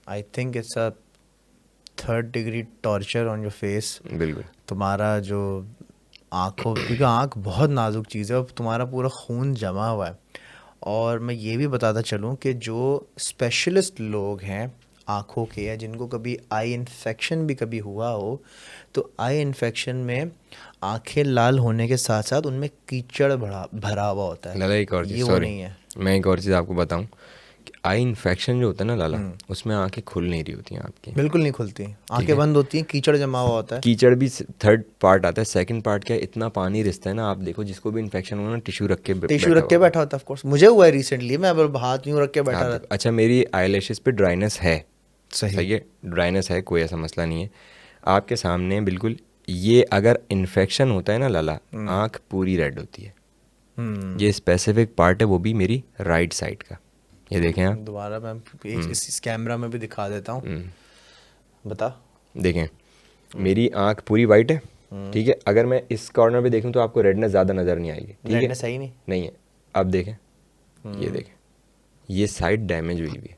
I think it's a 3rd degree torture on your face. बिल्कुल। तुम्हारा जो आँखों, क्योंकि आँख बहुत नाजुक चीज़ है और तुम्हारा पूरा खून जमा हुआ है। और मैं ये भी बताता चलूँ कि जो स्पेशलिस्ट लोग हैं आँखों के, या जिनको कभी आई इन्फेक्शन भी कभी हुआ हो, तो आई इन्फेक्शन में आँखें लाल होने के साथ साथ उनमें कीचड़ भरा हुआ होता है। लाला एक और चीज़, ये वो नहीं है। मैं एक और चीज़ आपको बताऊं कि आई इन्फेक्शन जो होता है ना लाला, उसमें आंखें खुल नहीं रही होती हैं आपकी, बिल्कुल नहीं खुलती, आंखें बंद होती हैं, कीचड़ जमा हुआ होता है। कीचड़ भी 3rd पार्ट आता है। 2nd पार्ट क्या है, इतना पानी रिसता है ना, आप देखो जिसको भी इन्फेक्शन हो ना, टिश्यू रख के बैठा होता है। ऑफ कोर्स मुझे हुआ है रिसेंटली, मैं अब हाथ यूं रख के बैठा रहता। अच्छा, मेरी आईलैशेस पे ड्राइनेस है, सही है, ड्राइनेस है, कोई ऐसा मसला नहीं है। आपके सामने बिल्कुल, ये अगर इन्फेक्शन होता है ना लाला, आँख पूरी रेड होती है। ये स्पेसिफिक पार्ट है, वो भी मेरी राइट साइड का। ये देखें आप, दोबारा मैं इस कैमरा में भी दिखा देता हूँ, बता। देखें, मेरी आँख पूरी वाइट है, ठीक है। अगर मैं इस कॉर्नर पे देखूं तो आपको रेडनेस ज़्यादा नज़र नहीं आएगी, ठीक है, रेडनेस सही नहीं है। अब देखें, ये देखें, ये साइड डैमेज हुई हुई है।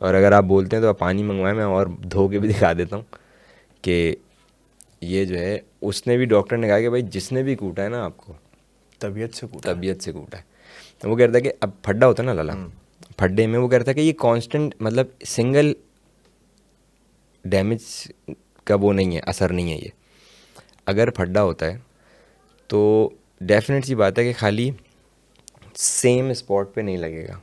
और अगर आप बोलते हैं तो आप पानी मंगवाएं, मैं और धो के भी दिखा देता हूँ कि ये जो है, उसने भी, डॉक्टर ने कहा कि भाई जिसने भी कूटा है ना आपको, तबीयत से कूटा है। तो वो कह रहा था कि अब फड्डा होता है ना लाला, फड्डे में वो कह रहा था कि ये कांस्टेंट, मतलब सिंगल डैमेज का वो नहीं है, असर नहीं है। ये अगर फड्डा होता है तो डेफिनेट सी बात है कि खाली सेम स्पॉट पे नहीं लगेगा,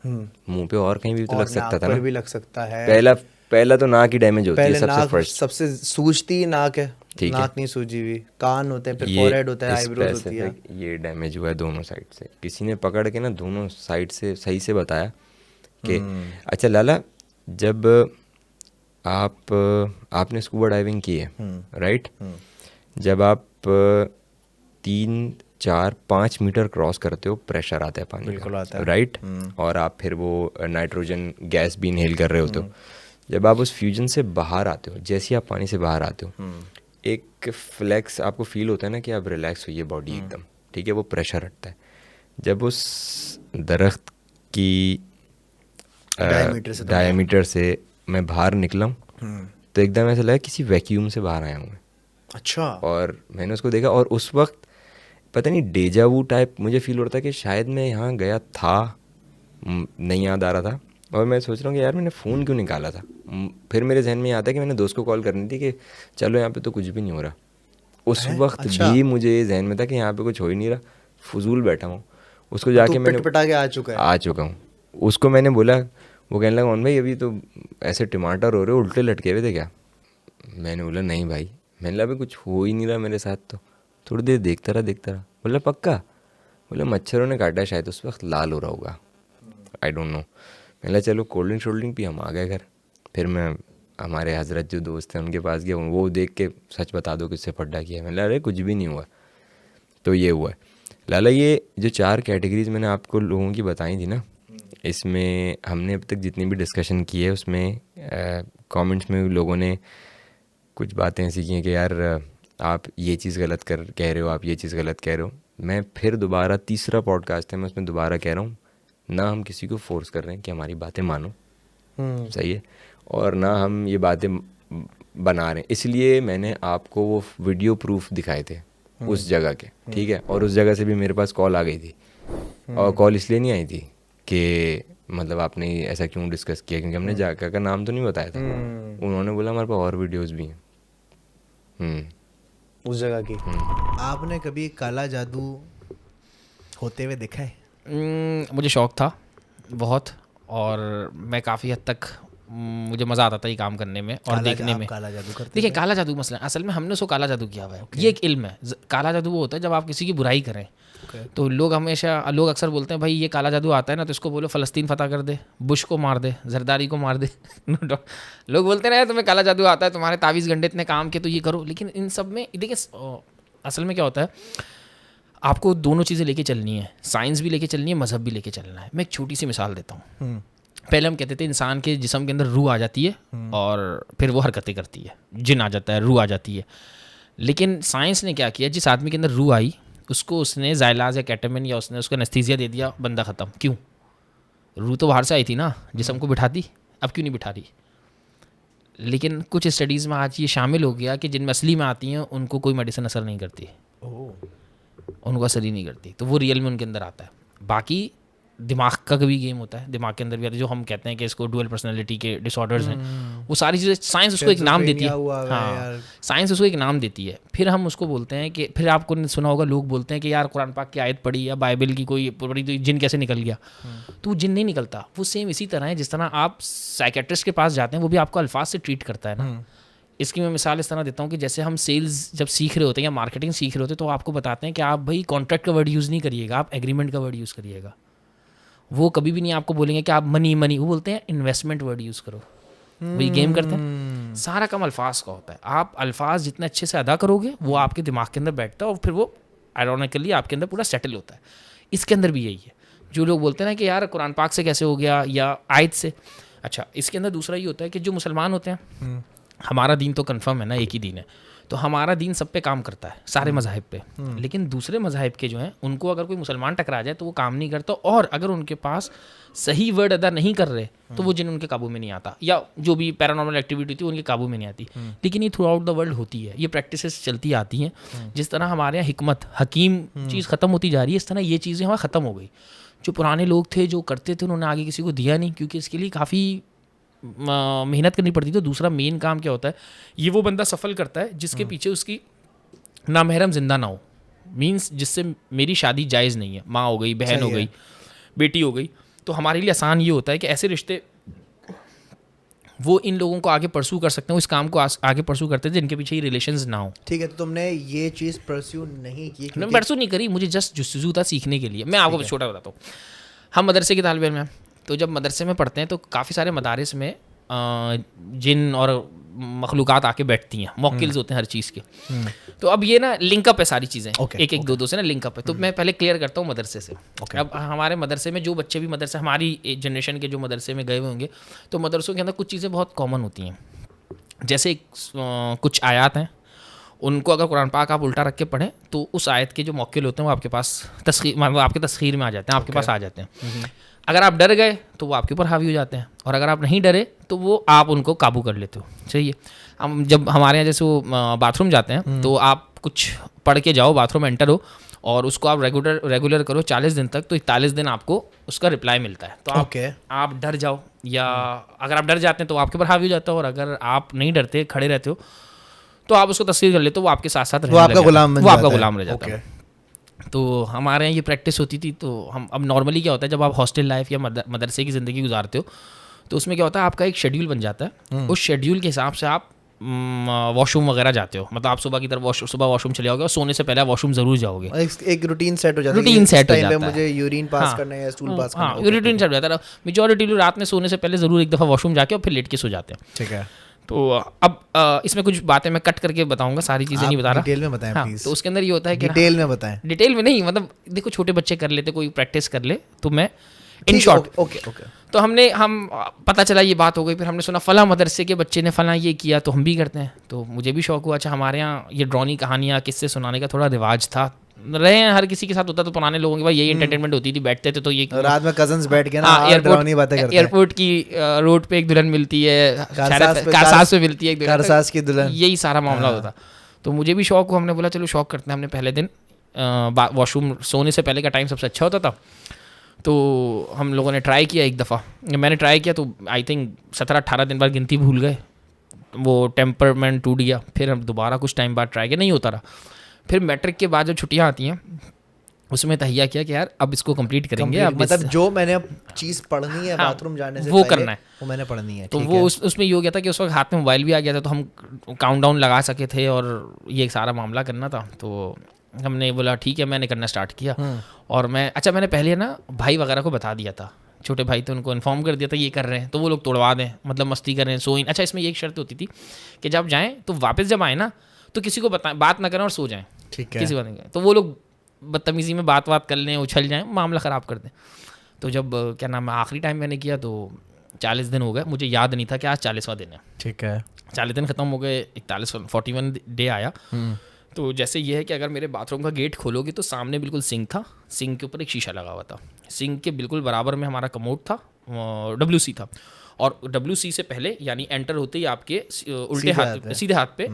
मुंह पे और कहीं भी तो लग सकता था ना, भी लग सकता है। पहला तो नाक ही डैमेज होती है सबसे फर्स्ट, सबसे सूजती नाक है, ठीक है, नाक नहीं सूजी हुई, कान होते हैं, फिर फोरहेड होता है, आईब्रोज होती है। ये डैमेज हुआ है दोनों साइड से, किसी ने पकड़ के ना दोनों साइड से सही से बताया कि अच्छा लाला, जब आपने स्कूबा डाइविंग की है, राइट, जब आप 3-4-5 मीटर क्रॉस करते हो, प्रेशर आता है पानी, बिल्कुल आता है, राइट, और आप फिर वो नाइट्रोजन गैस भी इनहेल कर रहे होते हो। जब आप उस फ्यूजन से बाहर आते हो, जैसे ही आप पानी से बाहर आते हो, एक फ्लेक्स आपको फील होता है ना कि आप रिलैक्स हुई है बॉडी एकदम, ठीक है, वो प्रेशर हटता है। जब उस दरख्त की डायमीटर से मैं बाहर निकला हूँ, तो एकदम ऐसा लगा किसी वैक्यूम से बाहर आया हूँ मैं। अच्छा। और मैंने उसको देखा, और उस वक्त पता नहीं डेजा वू टाइप मुझे फील हो रहा था कि शायद मैं यहाँ गया था, नहीं याद आ रहा था। और मैं सोच रहा हूँ कि यार मैंने फ़ोन क्यों निकाला था। फिर मेरे जहन में ये आता है कि मैंने दोस्त को कॉल करनी थी कि चलो यहाँ पे तो कुछ भी नहीं हो रहा। उस वक्त अच्छा। भी मुझे जहन में था कि यहाँ पे कुछ हो ही नहीं रहा, फजूल बैठा हूँ। उसको जाके मैंने पिटा के आ चुका हूँ। उसको मैंने बोला, वो कहने लगा कौन भाई अभी तो ऐसे टमाटर हो रहे उल्टे लटके हुए थे क्या। मैंने बोला नहीं भाई, मैंने बोला अभी कुछ हो ही नहीं रहा मेरे साथ, तो थोड़ी देर देखता रहा। बोला पक्का? बोला मच्छरों ने काटा, शायद उस वक्त लाल हो रहा होगा, आई डोंट नो। मैंने चलो कोल्ड ड्रिंक पी, हम आ गए घर। फिर मैं हमारे हजरत जो दोस्त हैं उनके पास गया, वो देख के सच बता दो किससे फड्डा किया। मैंने अरे कुछ भी नहीं हुआ। तो ये हुआ है लाला। ये जो 4 कैटेगरीज मैंने आपको लोगों की बताई थी ना, इसमें हमने अब तक जितनी भी डिस्कशन की है उसमें कमेंट्स में लोगों ने कुछ बातें ऐसी की हैं कि यार आप ये चीज़ गलत कह रहे हो, आप ये चीज़ गलत कह रहे हो। मैं फिर दोबारा, तीसरा पॉडकास्ट है, मैं उसमें दोबारा कह रहा हूँ, ना हम किसी को फोर्स कर रहे हैं कि हमारी बातें मानो, सही है, और ना हम ये बातें बना रहे हैं। इसलिए मैंने आपको वो वीडियो प्रूफ दिखाए थे उस जगह के, ठीक है। और उस जगह से भी मेरे पास कॉल आ गई थी, और कॉल इसलिए नहीं आई थी कि मतलब आपने ऐसा क्यों डिस्कस किया, क्योंकि हमने जाकर का नाम तो नहीं बताया था। उन्होंने बोला हमारे पास और वीडियोस भी हैं उस जगह की। आपने कभी काला जादू होते हुए देखा है? मुझे शौक था बहुत, और मैं काफ़ी हद तक मुझे मज़ा आता था ये काम करने में और देखने में। काला जादू करते देखिए, काला जादू मसला असल में हमने उसको काला जादू किया हुआ है। ये एक इल्म है। काला जादू वो होता है जब आप किसी की बुराई करें। तो लोग अक्सर बोलते हैं भाई ये काला जादू आता है ना, तो इसको बोलो फ़लस्तीन फतह कर दे, बुश को मार दे, जरदारी को मार दे। लोग बोलते हैं तुम्हें काला जादू आता है, तुम्हारे तावीज़ गंडे इतने काम के, तो ये करो। लेकिन इन सब में देखिए असल में क्या होता है, आपको दोनों चीज़ें लेके चलनी है, साइंस भी लेके चलनी है, मज़हब भी लेके चलना है। मैं एक छोटी सी मिसाल देता हूँ। पहले हम कहते थे इंसान के जिस्म के अंदर रूह आ जाती है और फिर वो हरकतें करती है, जिन आ जाता है, रूह आ जाती है। लेकिन साइंस ने क्या किया, जिस आदमी के अंदर रूह आई उसको उसने जाइलाज या कैटामिन या उसने उसको एनेस्थीसिया दे दिया, बंदा ख़त्म। क्यों? रूह तो बाहर से आई थी ना, जिस्म को बिठाती, अब क्यों नहीं बिठा रही? लेकिन कुछ स्टडीज़ में आज ये शामिल हो गया कि जिन असली में आती हैं उनको कोई मेडिसिन असर नहीं करती, उनको असर ही नहीं करती, तो वो रियल में उनके अंदर आता है। बाकी दिमाग का भी गेम होता है, दिमाग के अंदर भी आता है, जो हम कहते हैं कि इसको डुअल पर्सनैलिटी के डिसऑर्डर्स हैं, वो सारी चीज़ें साइंस उसको एक नाम देती है। हाँ, साइंस उसको एक नाम देती है। फिर हम उसको बोलते हैं कि, फिर आपको सुना होगा लोग बोलते हैं कि यार कुरान पाक की आयत पढ़ी या बाइबल की कोई पढ़ी तो जिन कैसे निकल गया। तो वो जिन नहीं निकलता, वो सेम इसी तरह है जिस तरह आप साइकेट्रिस्ट के पास जाते हैं, वो भी आपको अल्फाज से ट्रीट करता है ना। इसकी मैं मिसाल इस तरह देता हूँ कि जैसे हम सेल्स जब सीख रहे होते हैं या मार्केटिंग सीख रहे होते हैं, तो आपको बताते हैं कि आप भाई कॉन्ट्रैक्ट का वर्ड यूज़ नहीं करिएगा, आप एग्रीमेंट का वर्ड यूज़ करिएगा। वो कभी भी नहीं आपको बोलेंगे कि आप मनी, वो बोलते हैं इन्वेस्टमेंट वर्ड यूज़ करो। वही गेम करते हैं। सारा काम अल्फाज का होता है। आप अल्फाज जितने अच्छे से अदा करोगे वो आपके दिमाग के अंदर बैठता है और फिर वो आयरॉनिकली आपके अंदर पूरा सेटल होता है। इसके अंदर भी यही है। जो लोग बोलते हैं ना कि यार कुरान पाक से कैसे हो गया या आयत से, अच्छा इसके अंदर दूसरा ये होता है कि जो मुसलमान होते हैं, हमारा दीन तो कन्फर्म है ना, एक ही दीन है, तो हमारा दीन सब पे काम करता है, सारे मज़ाहिब पे। लेकिन दूसरे मज़ाहिब के जो हैं उनको अगर कोई मुसलमान टकरा जाए तो वो काम नहीं करता, और अगर उनके पास सही वर्ड अदा नहीं कर रहे तो वो जिन उनके काबू में नहीं आता, या जो भी पैरानॉर्मल एक्टिविटी थी उनके काबू में नहीं आती। लेकिन ये थ्रू आउट द वर्ल्ड होती है, ये प्रैक्टिसेस चलती आती हैं। जिस तरह हमारे यहाँ हिकमत हकीम चीज़ ख़त्म होती जा रही है, इस तरह ये चीज़ें हमारे ख़त्म हो गई। जो पुराने लोग थे जो करते थे उन्होंने आगे किसी को दिया नहीं, क्योंकि इसके लिए काफ़ी मेहनत करनी पड़ती। तो दूसरा मेन काम क्या होता है, ये वो बंदा सफल करता है जिसके पीछे उसकी नामहरम जिंदा ना हो, मींस जिससे मेरी शादी जायज़ नहीं है, माँ हो गई, बहन हो गई, बेटी हो गई। तो हमारे लिए आसान ये होता है कि ऐसे रिश्ते वो इन लोगों को आगे परस्यू कर सकते हैं, इस काम को आगे परस्यू करते थे जिनके पीछे ही रिलेशंस ना हो। ठीक है, तो तुमने ये चीज़ परस्यू नहीं की? मैंने परस्यू नहीं करी, मुझे जस्ट जुस्सू था सीखने के लिए। मैं आपको छोटा बताता हूँ। हम मदरसे के तालिब इल्म हैं, तो जब मदरसे में पढ़ते हैं तो काफ़ी सारे मदारिस में जिन और मखलूक़ात आके बैठती हैं, मौकिल्स होते हैं हर चीज़ के। तो अब ये ना लिंकअप है सारी चीज़ें, एक एक दो से ना लिंकअप है। तो मैं पहले क्लियर करता हूँ मदरसे से। अब हमारे मदरसे में जो बच्चे भी मदरसे, हमारी जनरेशन के जो मदरसे में गए हुए होंगे, तो मदरसों के अंदर कुछ चीज़ें बहुत कॉमन होती हैं। जैसे कुछ आयात हैं, उनको अगर कुरान पाक आप उल्टा रख के पढ़ें तो उस आयत के जो मौकिल होते हैं वो आपके पास आपके तस्खीर में आ जाते हैं, आपके पास आ जाते हैं। अगर आप डर गए तो वो आपके ऊपर हावी हो जाते हैं, और अगर आप नहीं डरे तो वो आप उनको काबू कर लेते हो। चाहिए हम जब हमारे यहाँ जैसे वो बाथरूम जाते हैं तो आप कुछ पढ़ के जाओ, बाथरूम एंटर हो, और उसको आप रेगुलर करो 40 दिन तक, तो 41 दिन आपको उसका रिप्लाई मिलता है। तो आप डर जाओ, या अगर आप डर जाते हैं तो आपके ऊपर हावी हो जाता है, और अगर आप नहीं डरते, खड़े रहते हो, तो आप उसको तस्वीर कर लेते हो, वो आपके साथ साथ वो आपका गुलाम रह जाता है। तो हमारे यहाँ ये प्रैक्टिस होती थी। तो हम अब नॉर्मली क्या होता है, जब आप हॉस्टल लाइफ या मदरसे की ज़िंदगी गुजारते हो तो उसमें क्या होता है, आपका एक शेड्यूल बन जाता है। उस शेड्यूल के हिसाब से आप वॉशरूम वगैरह जाते हो, मतलब आप सुबह की तरफ सुबह वॉशरूम चले जाओगे और सोने से पहले आप वॉशरूम जरूर जाओगे। एक रूटीन सेट हो जाता है, रूटीन सेट हो जाता है, मुझे यूरिन पास करना है या स्टूल पास करना है, रूटीन सेट हो जाता है। मेजॉरिटी लोग रात में सोने से पहले जरूर एक दफ़ा वॉशरूम जाके और फिर लेट के सो जाते हैं। ठीक है। तो अब इसमें कुछ बातें मैं कट करके बताऊंगा, सारी चीज़ें नहीं बता रहा, डिटेल में बताएं प्लीज। तो उसके अंदर ये होता है कि डिटेल में बताएं। डिटेल में नहीं, मतलब देखो छोटे बच्चे कर लेते, कोई प्रैक्टिस कर ले, तो मैं इन शॉर्ट ओके। तो हम पता चला ये बात हो गई, फिर हमने सुना फला मदरसे के बच्चे ने फला ये किया तो हम भी करते हैं। तो मुझे भी शौक हुआ। अच्छा, हमारे यहाँ ये ड्रॉनी कहानियाँ, किस्से सुनाने का थोड़ा रिवाज था, रहे हैं, हर किसी के साथ होता। तो पुराने लोगों की भाई यही एंटरटेनमेंट होती थी, बैठते थे तो ये रात में कजन्स बैठ के ना एयरपोर्ट की रोड पे एक दुल्हन मिलती है, कारसास पे मिलती है, कारसास की दुल्हन, यही सारा मामला होता। तो मुझे भी शौक हुआ, हमने बोला चलो शौक करते हैं। हमने पहले दिन वॉशरूम सोने से पहले का टाइम सबसे अच्छा होता था, तो हम लोगों ने ट्राई किया एक दफ़ा, मैंने ट्राई किया तो आई थिंक 17-18 दिन बाद गिनती भूल गए, वो टेम्परमेंट टूट गया। फिर हम दोबारा कुछ टाइम बाद ट्राई किया, नहीं होता रहा। फिर मैट्रिक के बाद जब छुट्टियाँ आती हैं उसमें तहिया किया कि यार अब इसको कंप्लीट करेंगे। अब मतलब जो मैंने चीज़ पढ़नी है हाँ, बाथरूम जाने से वो पहले, करना है, वो मैंने पढ़नी है। तो ठीक वो है। उसमें ये हो गया था कि उस वक्त हाथ में मोबाइल भी आ गया था, तो हम काउंटडाउन लगा सके थे और ये सारा मामला करना था। तो हमने बोला ठीक है, मैंने करना स्टार्ट किया। और मैंने पहले ना भाई वगैरह को बता दिया था, छोटे भाई थे, उनको इन्फॉर्म कर दिया था ये कर रहे हैं, तो वो लोग तोड़वा दें, मतलब मस्ती कर रहे हैं, सोएं। अच्छा, इसमें एक शर्त होती थी कि जब जाएँ तो वापस जब आए ना तो किसी को बात ना करें और सो जाएँ, ठीक है। किसी बात नहीं करें। तो वो लोग बदतमीज़ी में बात कर लें, उछल जाएँ, मामला ख़राब कर दें। तो जब क्या नाम है आखिरी टाइम मैंने किया तो 40 दिन हो गए, मुझे याद नहीं था कि आज 40वां दिन है। ठीक है। 40 दिन ख़त्म हो गए, 41 डे आया। तो जैसे ये है कि अगर मेरे बाथरूम का गेट खोलोगे तो सामने बिल्कुल सिंक था, सिंक के ऊपर एक शीशा लगा हुआ था, सिंक के बिल्कुल बराबर में हमारा कमोड था, WC था, और WC से पहले यानी एंटर होते ही आपके उल्टे हाथ सीधे हाथ पे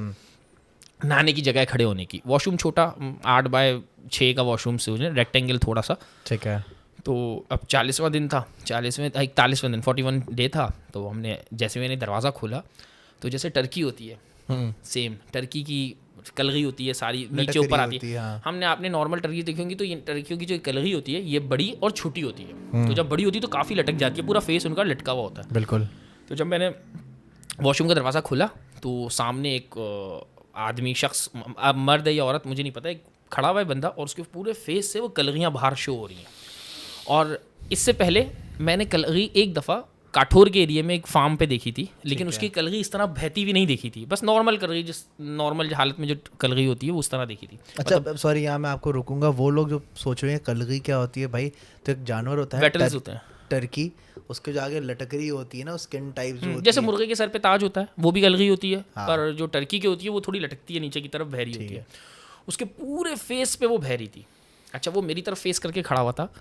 नहाने की जगह खड़े होने की, वॉशरूम छोटा 8x6 का वॉशरूम से रेक्टेंगल थोड़ा सा। ठीक है। तो अब 40वां दिन था, 41वां दिन 41 डे था। तो हमने जैसे मैंने दरवाज़ा खोला तो जैसे टर्की होती है, सेम टर्की की कलगी होती है, सारी नीचे ऊपर आती है। हाँ। हमने आपने नॉर्मल टर्की देखी होंगी, तो ये टर्कियों की जो कलगी होती है ये बड़ी और छोटी होती है। तो जब बड़ी होती है तो काफ़ी लटक जाती है, पूरा फेस उनका लटका हुआ होता है। बिल्कुल। तो जब मैंने वॉशरूम का दरवाज़ा खोला तो सामने एक आदमी, शख्स, मर्द है या औरत मुझे नहीं पता, एक खड़ा हुआ है बंदा, और उसके पूरे फेस से वो कलगियाँ बाहर शो हो रही हैं। और इससे पहले मैंने कलगी एक दफ़ा काठौर के एरिया में एक फार्म पे देखी थी, लेकिन उसकी कलगी इस तरह बहती भी नहीं देखी थी, बस नॉर्मल कलगी, जिस नॉर्मल हालत में जो कलगी होती है वो उस तरह देखी थी। अच्छा, सॉरी यहाँ मैं आपको रुकूंगा। वो लोग जो सोच रहे हैं कलगी क्या होती है भाई, तो एक जानवर होता है, वेटल्स होते हैं, टर्की, उसके जो आगे लटकरी होती है ना, स्किन टाइप जो होती जैसे है। मुर्गे के सर पे ताज होता है वो भी कलगी होती है, पर जो टर्की की होती है वो थोड़ी लटकती है नीचे की तरफ, बहरी होती है। उसके पूरे फेस पे वो बहरी थी। अच्छा, वो मेरी तरफ फेस करके खड़ा हुआ था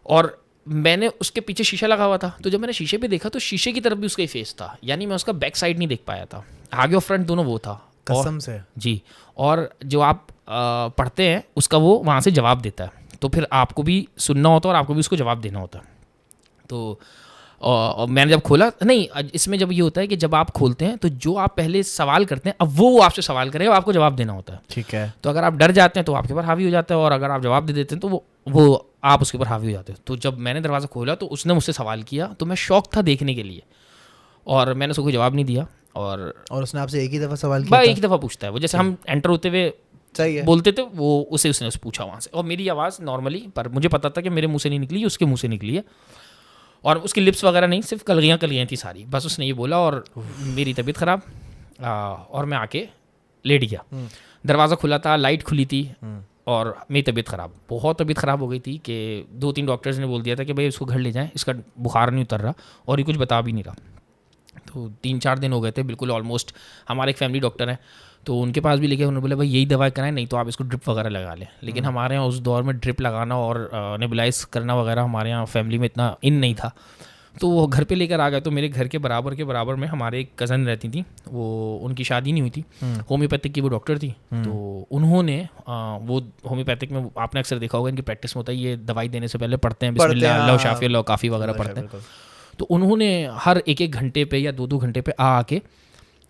और मैंने उसके पीछे शीशा लगा हुआ था। तो जब मैंने शीशे पे देखा तो शीशे की तरफ भी उसका ही फेस था, यानी मैं उसका बैक साइड नहीं देख पाया था, आगे और फ्रंट दोनों वो था। कसम से? जी। और जो आप पढ़ते हैं उसका वो वहाँ से जवाब देता है, तो फिर आपको भी सुनना होता है और आपको भी उसको जवाब देना होता है। तो और मैंने जब खोला, नहीं, इसमें जब ये होता है कि जब आप खोलते हैं तो जो आप पहले सवाल करते हैं अब वो आपसे सवाल करेगा, आपको जवाब देना होता है। ठीक है। तो अगर आप डर जाते हैं तो आपके ऊपर हावी हो जाता है, और अगर आप जवाब दे देते हैं तो वो आप उसके ऊपर हावी हो जाते हैं। तो जब मैंने दरवाज़ा खोला तो उसने मुझसे सवाल किया, तो मैं शौक था देखने के लिए, और मैंने उसको कोई जवाब नहीं दिया। और उसने आपसे एक ही दफ़ा सवाल किया? एक ही दफ़ा पूछता है वो, जैसे हम एंटर होते हुए सही है बोलते थे वो, उसने पूछा वहाँ से, और मेरी आवाज़ नॉर्मली, पर मुझे पता था कि मेरे मुँह से नहीं निकली, उसके मुँह से निकली है, और उसकी लिप्स वगैरह नहीं, सिर्फ कलगियाँ थी सारी, बस उसने ये बोला, और मेरी तबीयत ख़राब, और मैं आके लेट गया। दरवाज़ा खुला था, लाइट खुली थी, और मेरी तबीयत ख़राब, बहुत तबीयत ख़राब हो गई थी कि 2-3 डॉक्टर्स ने बोल दिया था कि भाई इसको घर ले जाएं, इसका बुखार नहीं उतर रहा और ये कुछ बता भी नहीं रहा। तो 3-4 दिन हो गए थे बिल्कुल ऑलमोस्ट। हमारे एक फैमिली डॉक्टर हैं, तो उनके पास भी लेके उन्होंने बोला भाई यही दवाई कराएं, नहीं तो आप इसको ड्रिप वगैरह लगा लें। लेकिन हमारे यहाँ उस दौर में ड्रिप लगाना और नेबुलाइज करना वगैरह हमारे यहाँ फैमिली में इतना इन नहीं था, तो वो घर पे लेकर आ गए। तो मेरे घर के बराबर में हमारे एक कज़न रहती थी, वो उनकी शादी नहीं हुई थी, होम्योपैथिक की वो डॉक्टर थी। तो उन्होंने वो होम्योपैथिक में आपने अक्सर देखा होगा, इनकी प्रैक्टिस में होता है ये दवाई देने से पहले पढ़ते हैं बिस्मिल्लाह, अल्लाह शाफी अल्लाह काफ़ी वगैरह पढ़ते हैं। तो उन्होंने हर 1-1 घंटे पे या 2-2 घंटे पे आके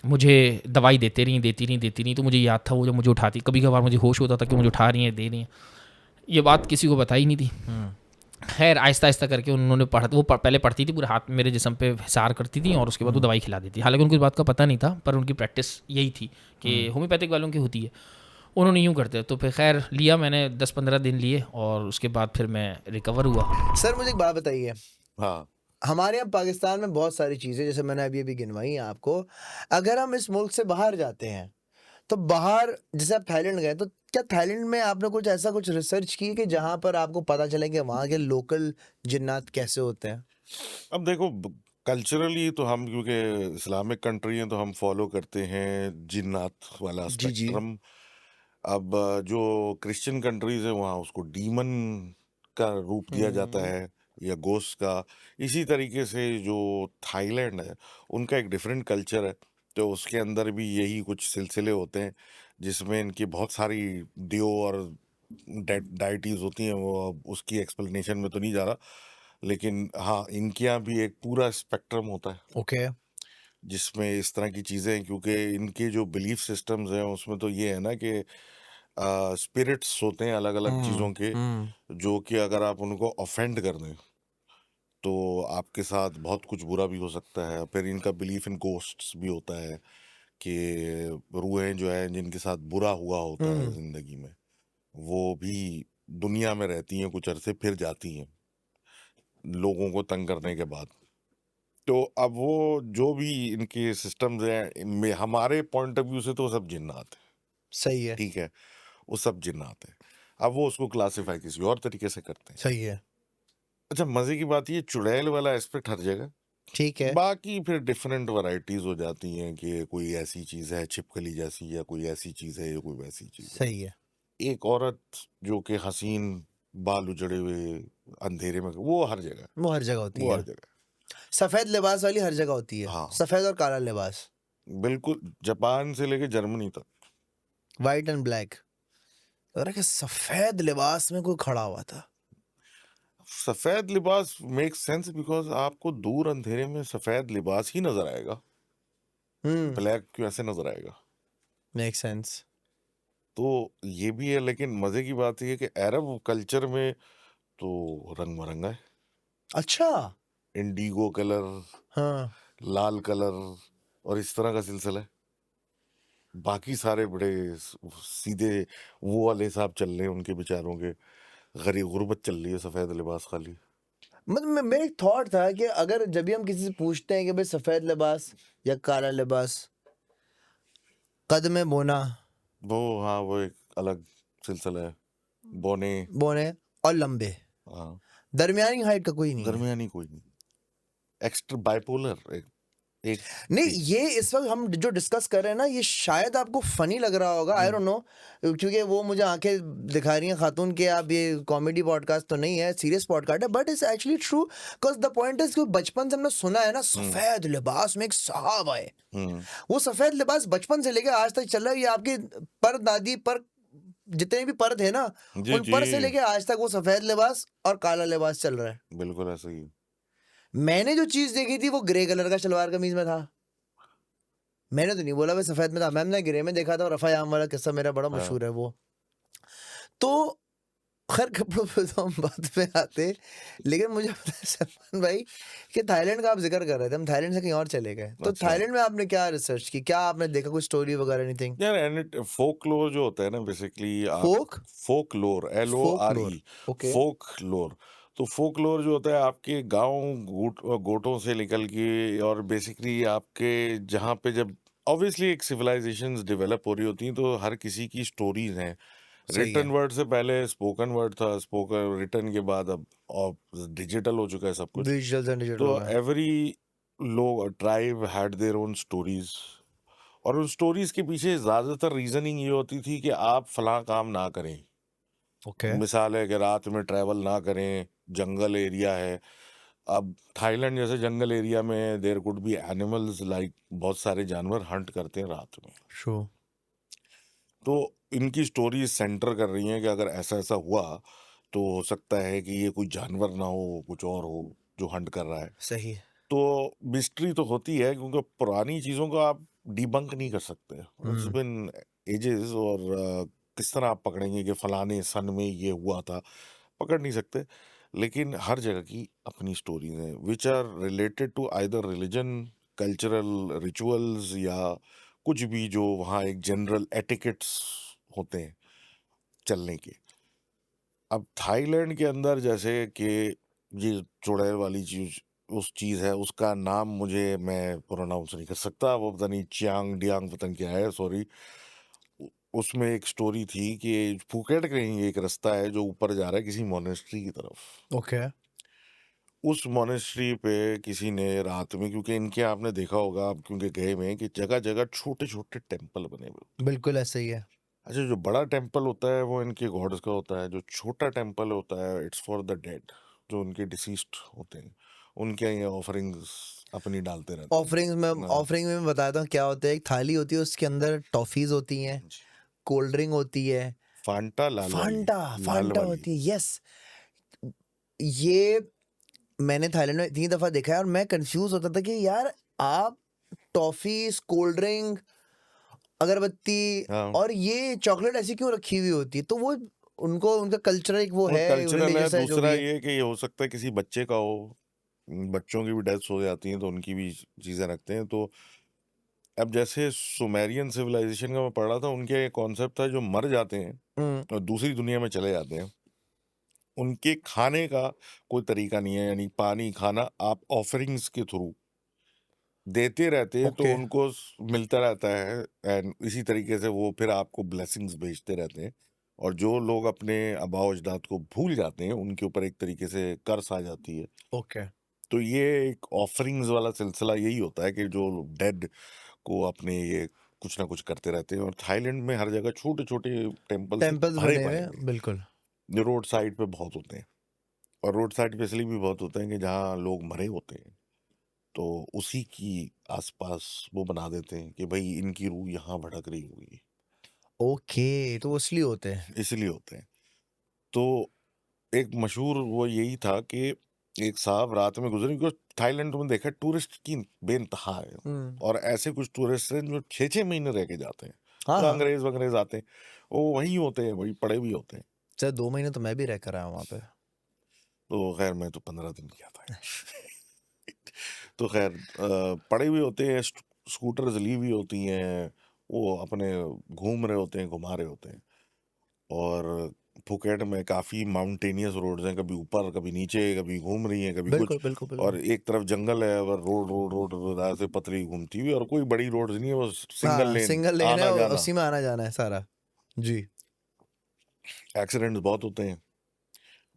मुझे दवाई देती रही। तो मुझे याद था वो जब मुझे उठाती, कभी कभार मुझे होश होता था कि मुझे उठा रही हैं, दे रही हैं। ये बात किसी को बताई नहीं थी। खैर आहिस्ता करके उन्होंने पहले पढ़ती थी, पूरे हाथ मेरे जिस्म पे हिसार करती थी, और उसके बाद वो दवाई खिला देती। हालांकि उनको इस बात का पता नहीं था, पर उनकी प्रैक्टिस यही थी कि होम्योपैथिक वालों की होती है, उन्होंने यूँ करते। तो फिर खैर लिया मैंने 10-15 दिन लिए, और उसके बाद फिर मैं रिकवर हुआ। सर मुझे एक बात बताइए, हाँ, हमारे यहाँ पाकिस्तान में बहुत सारी चीज़ें, जैसे मैंने अभी गिनवाई हैं आपको, अगर हम इस मुल्क से बाहर जाते हैं तो बाहर, जैसे आप थाईलैंड गए, तो क्या थाईलैंड में आपने कुछ रिसर्च की कि जहाँ पर आपको पता चले कि वहाँ के लोकल जिन्नात कैसे होते हैं? अब देखो कल्चरली तो हम, क्योंकि इस्लामिक कंट्री है, तो हम फॉलो करते हैं जिन्नात वाला जी जी। स्पेक्ट्रम। अब जो क्रिश्चियन कंट्रीज है वहाँ उसको डीमन का रूप दिया जाता है, या गोस्ट का। इसी तरीके से जो थाईलैंड है उनका एक डिफरेंट कल्चर है, तो उसके अंदर भी यही कुछ सिलसिले होते हैं, जिसमें इनकी बहुत सारी दियो और डाइटीज होती हैं, वो अब उसकी एक्सप्लेनेशन में तो नहीं जा रहा, लेकिन हाँ इनके यहाँ भी एक पूरा स्पेक्ट्रम होता है ओके जिसमें इस तरह की चीज़ें हैं, क्योंकि इनके जो बिलीफ सिस्टम्स हैं उसमें तो ये है ना कि स्पिरिट्स होते हैं अलग अलग चीज़ों के, जो कि अगर आप उनको ऑफेंड कर दें तो आपके साथ बहुत कुछ बुरा भी हो सकता है। फिर इनका बिलीफ इन गोस्ट्स भी होता है कि रूहें जो है जिनके साथ बुरा हुआ होता है ज़िंदगी में, वो भी दुनिया में रहती हैं कुछ अरसे, फिर जाती हैं लोगों को तंग करने के बाद। तो अब वो जो भी इनके सिस्टम्स हैं इनमें, हमारे पॉइंट ऑफ व्यू से तो सब जिन्नात हैं, सही है ठीक है, वो सब जिन्नात हैं। अब वो उसको क्लासिफाई किसी और तरीके से करते हैं। सही है अच्छा, मजे की बात ये चुड़ैल वाला एस्पेक्ट हर जगह, ठीक है बाकी फिर डिफरेंट वैरायटीज हो जाती हैं कि कोई ऐसी चीज है छिपकली जैसी, या कोई ऐसी चीज है, या कोई वैसी चीज है। सही है एक औरत जो कि हसीन बाल उजड़े हुए अंधेरे में, वो हर जगह, वो हर जगह होती वो है हर जगह। सफेद लिबास वाली हर जगह होती है हाँ। सफेद और काला लिबास बिल्कुल, जापान से लेके जर्मनी तक। वाइट एंड ब्लैक अरे कि सफेद लिबास में कोई खड़ा हुआ था सफेद लिबास मेक सेंस बिकॉज आपको दूर अंधेरे में सफेद लिबास ही नजर आएगा, ब्लैक क्यों ऐसे नजर आएगा? मेक सेंस तो ये भी है, लेकिन मजे की बात यह है कि अरब कल्चर में तो रंग मरंगा है, अच्छा इंडिगो कलर, हाँ लाल कलर और इस तरह का सिलसिला है। बाकी सारे बड़े सीधे वो वाले हिसाब चल रहे हैं उनके बेचारों के, गरीब गुर्बत चल रही है, सफेद लिबास खाली। मतलब मेरा एक थॉट था कि अगर जब भी हम किसी से पूछते हैं कि भाई सफेद लिबास या काला लिबास, कद में बोना वो हाँ, वो एक अलग सिलसिला है, बोने। बोने और लंबे, हाँ, दरमियानी हाइट का कोई नहीं है। दरमियानी कोई नहीं, एक्स्ट्रा बाइपोलर एक नहीं ये इस वक्त हम जो डिस्कस कर रहे हैं ना, ये शायद आपको फनी लग रहा होगा, आई डोंट नो, क्योंकि वो मुझे आंखें दिखा रही हैं खातून के, आप ये कॉमेडी पॉडकास्ट तो नहीं है, सीरियस पॉडकास्ट है, but it's actually true because the point is कि बचपन से हमने सुना है ना सफेद लिबास में एक साहब आए, वो सफेद लिबास बचपन से लेकर आज तक चल रहा है। ये आपकी पर दादी पर जितने भी पर थे ना, जी, उन पर जी। से लेके आज तक वो सफेद लिबास और काला लिबास चल रहा है। बिल्कुल ऐसा ही। मैंने जो चीज देखी थी वो ग्रे कलर का शलवार कमीज में था। मैंने तो नहीं बोला भाई सफेद में था, मैम ने ग्रे में देखा था, और रफा याम वाला किस्सा मेरा बड़ा मशहूर है वो। तो खैर कपड़ों पे तो हम बात में आते, लेकिन मुझे पता है सलमान भाई कि थाईलैंड का आप जिक्र कर रहे थे, हम थाईलैंड से कहीं और चले गए। तो अच्छा। थाईलैंड में आपने क्या रिसर्च की, क्या आपने देखा, कोई स्टोरी वगैरह एनीथिंग? यार एंड फोकलोर जो होता है ना, basically folklore LORE, okay folklore. तो फोकलोर जो होता है आपके गांव गोटों से निकल के, और बेसिकली आपके जहाँ पे जब ऑब्वियसली एक सिविलाइजेशंस डेवलप हो रही होती हैं तो हर किसी की स्टोरीज हैं। रिटन वर्ड से पहले स्पोकन वर्ड था, स्पोकन रिटन के बाद अब डिजिटल हो चुका है सब कुछ। विजुअल्स एंड तो एवरी लोग tribe had their own stories, और उन स्टोरीज के पीछे ज्यादातर रीजनिंग ये होती थी कि आप फलां काम ना करें। ओके मिसाल है कि रात में ट्रैवल ना करें, जंगल एरिया है। अब थाईलैंड जैसे जंगल एरिया में there could be animals, like बहुत सारे जानवर हंट करते हैं रात में। शो तो इनकी स्टोरीज सेंटर कर रही हैं कि अगर ऐसा ऐसा हुआ तो हो सकता है कि ये कोई जानवर ना हो, कुछ और हो जो हंट कर रहा है। सही तो मिस्ट्री तो होती है, क्योंकि पुरानी चीज़ों को आप डिबंक नहीं कर सकते, इट्स बिन एजेस। और किस तरह आप पकड़ेंगे कि फलाने सन में ये हुआ था, पकड़ नहीं सकते। लेकिन हर जगह की अपनी स्टोरीज हैं which are related to either religion, cultural rituals, या कुछ भी जो वहाँ एक जनरल एटिकेट्स होते हैं चलने के। अब थाईलैंड के अंदर जैसे कि ये चुड़ैल वाली चीज उस चीज़ है, उसका नाम मुझे, मैं प्रोनाउंस नहीं कर सकता, वो पता नहीं चियांग डियांग पता नहीं क्या है, सॉरी। उसमें एक स्टोरी थी कि फुकेट कहीं एक रास्ता है जो ऊपर जा रहा है किसी मोनेस्ट्री की तरफ। ओके उस मोनेस्ट्री पे किसी ने रात में, क्योंकि इनके आपने देखा होगा आप क्योंकि गए में, कि जगह जगह छोटे छोटे टेम्पल बने हुए। बिल्कुल ऐसा ही है। अच्छा, जो बड़ा टेम्पल होता है वो इनके गॉड्स का होता है, जो छोटा टेम्पल होता है इट्स फॉर द डेड, जो उनके डिसीस्ड होते हैं, उनके ये ऑफरिंग्स अपनी डालते रहते हैं। ऑफरिंग में बताता हूँ क्या होता है। एक थाली होती है, उसके अंदर टॉफीज होती हैं, कोल्ड ड्रिंक होती है, फांटा लाल वाली, फांटा लाल फांटा वाली। होती है, यस। ये मैंने थाईलैंड में इतनी दफा देखा है और मैं कंफ्यूज होता था कि यार आप टॉफीज, कोल्ड ड्रिंक, अगरबत्ती हाँ, और ये चॉकलेट ऐसी क्यों रखी हुई होती है? तो वो उनको उनका कल्चर एक वो और है, कल्चरल है। रिलीजियस है, जो दूसरा भी है। ये कि ये हो सकता है किसी बच्चे का हो, बच्चों की भी डेथ्स हो जाती हैं तो उनकी भी चीज़ें रखते हैं। तो अब जैसे सुमेरियन सिविलाइजेशन का मैं पढ़ रहा था, उनके एक कॉन्सेप्ट था, जो मर जाते हैं और दूसरी दुनिया में चले जाते हैं, उनके खाने का कोई तरीका नहीं है, यानी पानी खाना आप ऑफरिंग्स के थ्रू देते रहते हैं तो ओके। उनको मिलता रहता है, एंड इसी तरीके से वो फिर आपको ब्लेसिंग्स भेजते रहते हैं। और जो लोग अपने आबाओ अजदाद को भूल जाते हैं उनके ऊपर एक तरीके से कर्स आ जाती है। ओके। तो ये एक ऑफरिंग्स वाला सिलसिला यही होता है कि जो डेड को अपने ये कुछ ना कुछ करते रहते हैं। और थाईलैंड में हर जगह छोटे छोटे टेम्पल्स टेम्पल्स भरे बने हुए पड़े हैं, हैं, बिल्कुल। जो रोड साइड पे बहुत होते हैं। और रोड साइड पे इसलिए भी बहुत होते हैं कि जहाँ लोग मरे होते हैं तो उसी की आसपास वो बना देते हैं कि भाई इनकी रूह यहाँ भटक रही होगी, ओके, तो वो इसलिए होते हैं। इसलिए होते हैं। तो एक मशहूर वो यही था कि एक साहब रात में गुजरे, क्योंकि थाईलैंड में देखा टूरिस्ट की बेइंतहा है, और ऐसे कुछ टूरिस्ट हैं जो 6-6 महीने रह के जाते हैं। हाँ तो हाँ, अंग्रेज वंग्रेज आते हैं, वो वहीं होते हैं, वही पड़े भी होते हैं। सर 2 महीने तो मैं भी रह कर आया हूँ वहाँ पे। तो खैर मैं तो 15 दिन किया था। तो खैर पड़े हुए होते हैं, स्कूटर्स ली हुई होती हैं, वो अपने घूम रहे होते हैं, घुमा रहे होते हैं। और फुकेट में काफ़ी माउंटेनियस रोड्स हैं, कभी ऊपर कभी नीचे, कभी घूम रही हैं, कभी बिल्कुल कुछ। बिल्कुल और बिल्कुल। एक तरफ जंगल है और रोड रोड रोड ऐसे पतली घूमती हुई, और कोई बड़ी रोड नहीं है, वो सिंगल हाँ, लेन, सिंगल लेन है, आना जाना। उसी में आना जाना है सारा। जी। एक्सीडेंट्स बहुत होते हैं,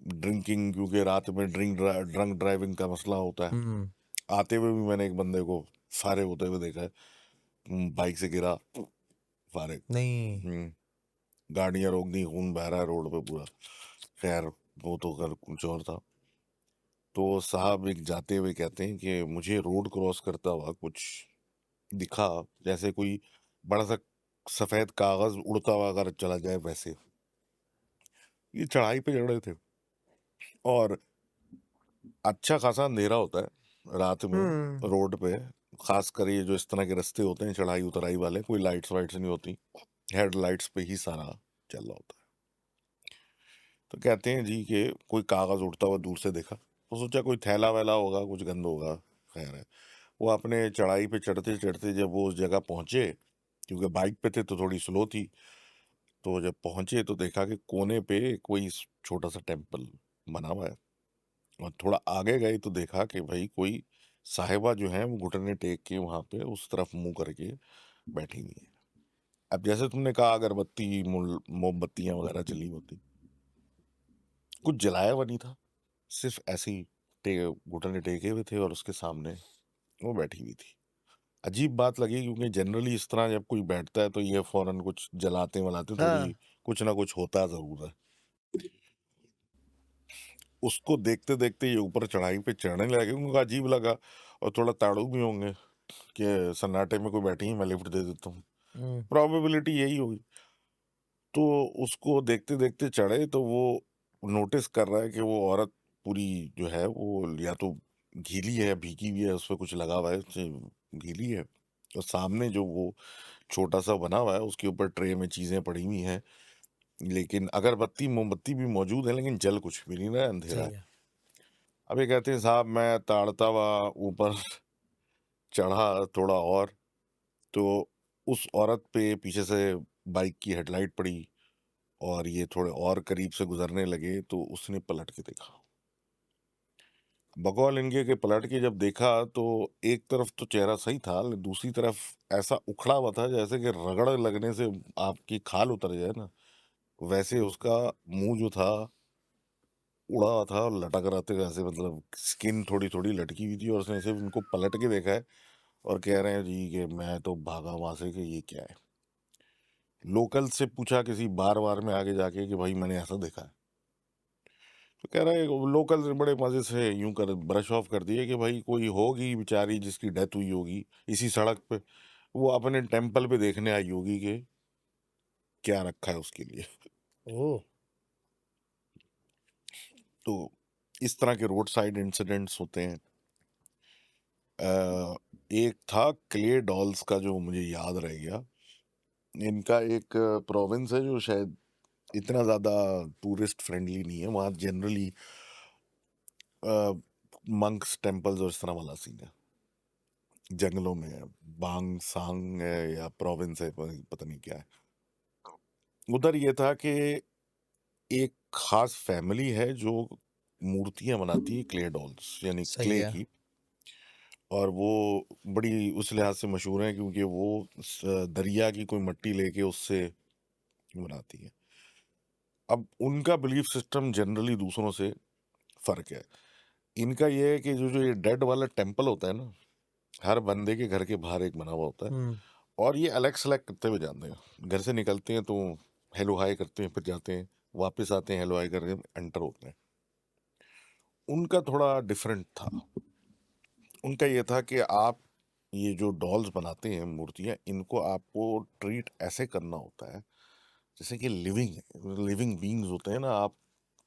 ड्रिंकिंग, क्योंकि रात में ड्रंक ड्राइविंग का मसला होता है। आते हुए भी मैंने एक बंदे को फारे होते हुए देखा है, बाइक से गिरा, फारे। नहीं। गाड़ियां रोक दी, खून बह रहा है रोड पे पूरा। खैर वो तो कर कुछ और था। तो साहब एक जाते हुए कहते हैं कि मुझे रोड क्रॉस करता हुआ कुछ दिखा, जैसे कोई बड़ा सा सफेद कागज उड़ता हुआ अगर चला जाए वैसे। ये चढ़ाई पे चढ़े थे और अच्छा खासा अंधेरा होता है रात में रोड पे, खासकर ये जो इस तरह के रास्ते होते हैं चढ़ाई उतराई वाले, कोई लाइट्स वाइट्स नहीं होती, हेडलाइट्स पे ही सारा चल रहा होता है। तो कहते हैं जी कि कोई कागज उड़ता हुआ दूर से देखा, तो सोचा कोई थैला वैला होगा, कुछ गंद होगा। खैर है, वो अपने चढ़ाई पे चढ़ते चढ़ते जब वो उस जगह पहुंचे, क्योंकि बाइक पे थे तो थोड़ी स्लो थी, तो जब पहुंचे तो देखा कि कोने पे कोई छोटा सा टेम्पल बना हुआ है। और थोड़ा आगे गए तो देखा कि भाई कोई साहिबा जो है वो घुटने टेक के वहां पे उस तरफ मुंह करके बैठी हुई है। अब जैसे तुमने कहा अगरबत्ती मोमबत्तियां वगैरह जली होती, कुछ जलाया हुआ नहीं था, सिर्फ ऐसे ही घुटने टेके हुए थे और उसके सामने वो बैठी हुई थी। अजीब बात लगी, क्योंकि जनरली इस तरह जब कोई बैठता है तो ये फौरन कुछ जलाते वलाते, थोड़ी हाँ। कुछ ना कुछ होता जरूर है। उसको देखते देखते ये ऊपर चढ़ाई पे चढ़ने लगे, उनको अजीब लगा, और थोड़ा ताड़ू भी होंगे कि सन्नाटे में कोई बैठी है, मैं लिफ्ट दे देता हूँ, प्रोबेबिलिटी यही होगी। तो उसको देखते देखते चढ़े तो वो नोटिस कर रहा है कि वो औरत पूरी जो है वो या तो गीली है, भीगी हुई है, उस पर कुछ लगा हुआ है, गीली है। और सामने जो वो छोटा सा बना हुआ है उसके ऊपर ट्रे में चीज़ें पड़ी हुई हैं, लेकिन अगरबत्ती मोमबत्ती भी मौजूद है, लेकिन जल कुछ भी नहीं रहा है, अंधेरा सही है। है। अब ये कहते हैं साहब मैं ताड़ता हुआ ऊपर चढ़ा थोड़ा और, तो उस औरत पे पीछे से बाइक की हेडलाइट पड़ी, और ये थोड़े और करीब से गुजरने लगे तो उसने पलट के देखा। बकौल इनके के पलट के जब देखा तो एक तरफ तो चेहरा सही था, लेकिन दूसरी तरफ ऐसा उखड़ा हुआ था जैसे कि रगड़ लगने से आपकी खाल उतर जाए ना, वैसे उसका मुंह जो था उड़ा हुआ था और लटक रहा था, ऐसे मतलब स्किन थोड़ी थोड़ी लटकी हुई थी। और उसने सिर्फ उनको पलट के देखा है और कह रहे हैं जी कि मैं तो भागा वहां से कि ये क्या है। लोकल से पूछा किसी बार बार में आगे जाके कि भाई मैंने ऐसा देखा है, तो कह रहा है लोकल से बड़े मजे से यूं कर ब्रश ऑफ कर दिए कि भाई कोई होगी बेचारी जिसकी डेथ हुई होगी इसी सड़क पे, वो अपने टेम्पल पे देखने आई होगी कि क्या रखा है उसके लिए। ओह। तो इस तरह के रोड साइड इंसिडेंट्स होते हैं। एक था क्ले डॉल्स का जो मुझे याद रह गया। इनका एक प्रोविंस है जो शायद इतना ज़्यादा टूरिस्ट फ्रेंडली नहीं है, वहाँ जनरली मंक्स टेम्पल्स और इस तरह वाला सीन है, जंगलों में है, बांग सांग है या प्रोविंस है, पता नहीं क्या है। उधर ये था कि एक खास फैमिली है जो मूर्तियां बनाती है क्ले डॉल्स यानी सही क्ले है। की, और वो बड़ी उस लिहाज से मशहूर है क्योंकि वो दरिया की कोई मिट्टी लेके उससे बनाती है। अब उनका बिलीफ सिस्टम जनरली दूसरों से फर्क है। इनका ये है कि जो जो ये डेड वाला टेम्पल होता है ना, हर बंदे के घर के बाहर एक बना हुआ होता है, हम्म। और ये अलग सेलेक्ट करते हुए जाते हैं। घर से निकलते हैं तो हेलो हाई करते हैं, फिर जाते हैं, वापस आते हैं, हेलो हाई करके एंटर होते हैं। उनका थोड़ा डिफरेंट था। उनका ये था कि आप ये जो डॉल्स बनाते हैं, मूर्तियां, इनको आपको ट्रीट ऐसे करना होता है जैसे कि लिविंग बीइंग्स होते हैं ना, आप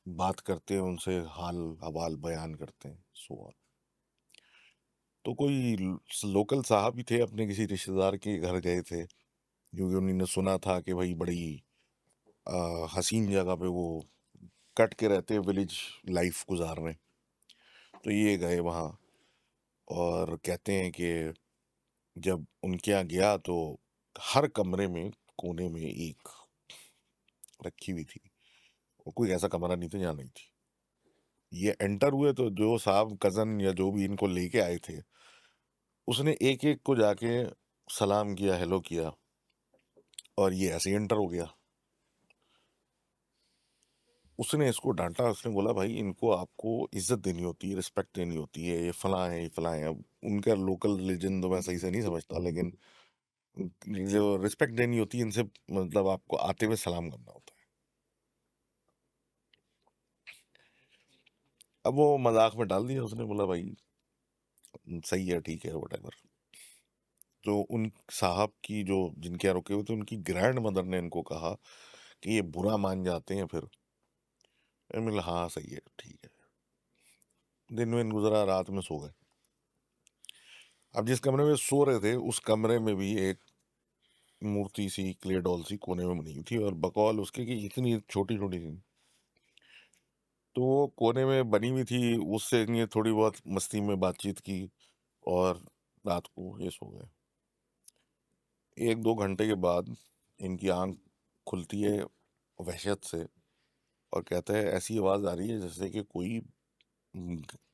बात करते हैं उनसे, हाल हवाल बयान करते हैं, सो ऑन। तो कोई लोकल साहब ही थे, अपने किसी रिश्तेदार के घर गए थे क्योंकि उन्होंने सुना था कि भाई बड़ी हसीन जगह पे वो कट के रहते हैं, विलेज लाइफ गुजार रहे हैं। तो ये गए वहाँ और कहते हैं कि जब उनके यहाँ गया तो हर कमरे में कोने में एक रखी हुई थी, और कोई ऐसा कमरा नहीं था जहाँ नहीं थी। ये एंटर हुए तो जो साहब कजन या जो भी इनको लेके आए थे, उसने एक एक को जाके सलाम किया, हेलो किया, और ये ऐसे ही एंटर हो गया। उसने इसको डांटा, उसने बोला भाई इनको आपको इज्जत देनी होती है, रिस्पेक्ट देनी होती है, ये फलां है, ये फलां है। अब उनका लोकल रिलीजन तो मैं सही से नहीं समझता, लेकिन जो रिस्पेक्ट देनी होती है इनसे, मतलब आपको आते हुए सलाम करना होता है। अब वो मजाक में डाल दिया, उसने बोला भाई सही है, ठीक है, वटेवर। तो उन साहब की जो जिनके यहाँ रुके हुए थे, उनकी ग्रैंड मदर ने इनको कहा कि ये बुरा मान जाते हैं फिर। मैंने बोला हाँ सही है, ठीक है। दिन में गुजरा, रात में सो गए। अब जिस कमरे में सो रहे थे उस कमरे में भी एक मूर्ति सी, क्ले डॉल सी कोने में बनी हुई थी, और बकौल उसके कि इतनी छोटी छोटी थी। तो वो कोने में बनी हुई थी, उससे ये थोड़ी बहुत मस्ती में बातचीत की, और रात को ये सो गए। 1-2 घंटे के बाद इनकी आंख खुलती है वहशत से, और कहता है ऐसी आवाज आ रही है जैसे कि कोई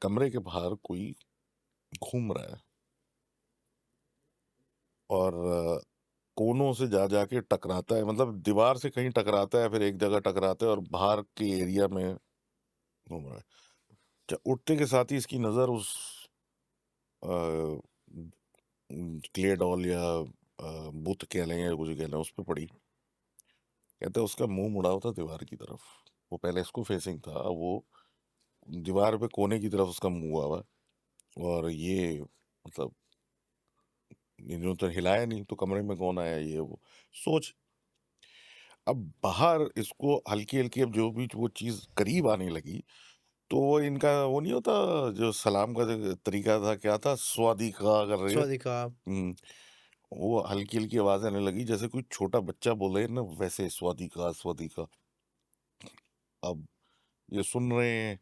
कमरे के बाहर कोई घूम रहा है, और कोनों से जा जाके टकराता है, मतलब दीवार से कहीं टकराता है, फिर एक जगह टकराता है, और बाहर के एरिया में घूम रहा है। उठते के साथ ही इसकी नज़र उस क्ले डॉल या बुत कह लें या कुछ कह लें उस पर पड़ी। कहते हैं उसका मुंह मुड़ा हुआ था दीवार की तरफ। वो पहले इसको फेसिंग था, अब वो दीवार पे कोने की तरफ उसका मुंह हुआ हुआ है। और ये मतलब इन्होंने तो हिलाया नहीं, तो कमरे में कौन आया, ये वो सोच। अब बाहर इसको हल्की हल्की, अब जो भी वो चीज़ करीब आने लगी, तो वो इनका वो नहीं होता जो सलाम का जो तरीका था, क्या था, स्वादी का कर रहे हैं। स्वादिका। वो हल्की हल्की आवाज आने लगी जैसे कोई छोटा बच्चा बोले ना, वैसे स्वादी का स्वादी का। अब ये सुन रहे हैं,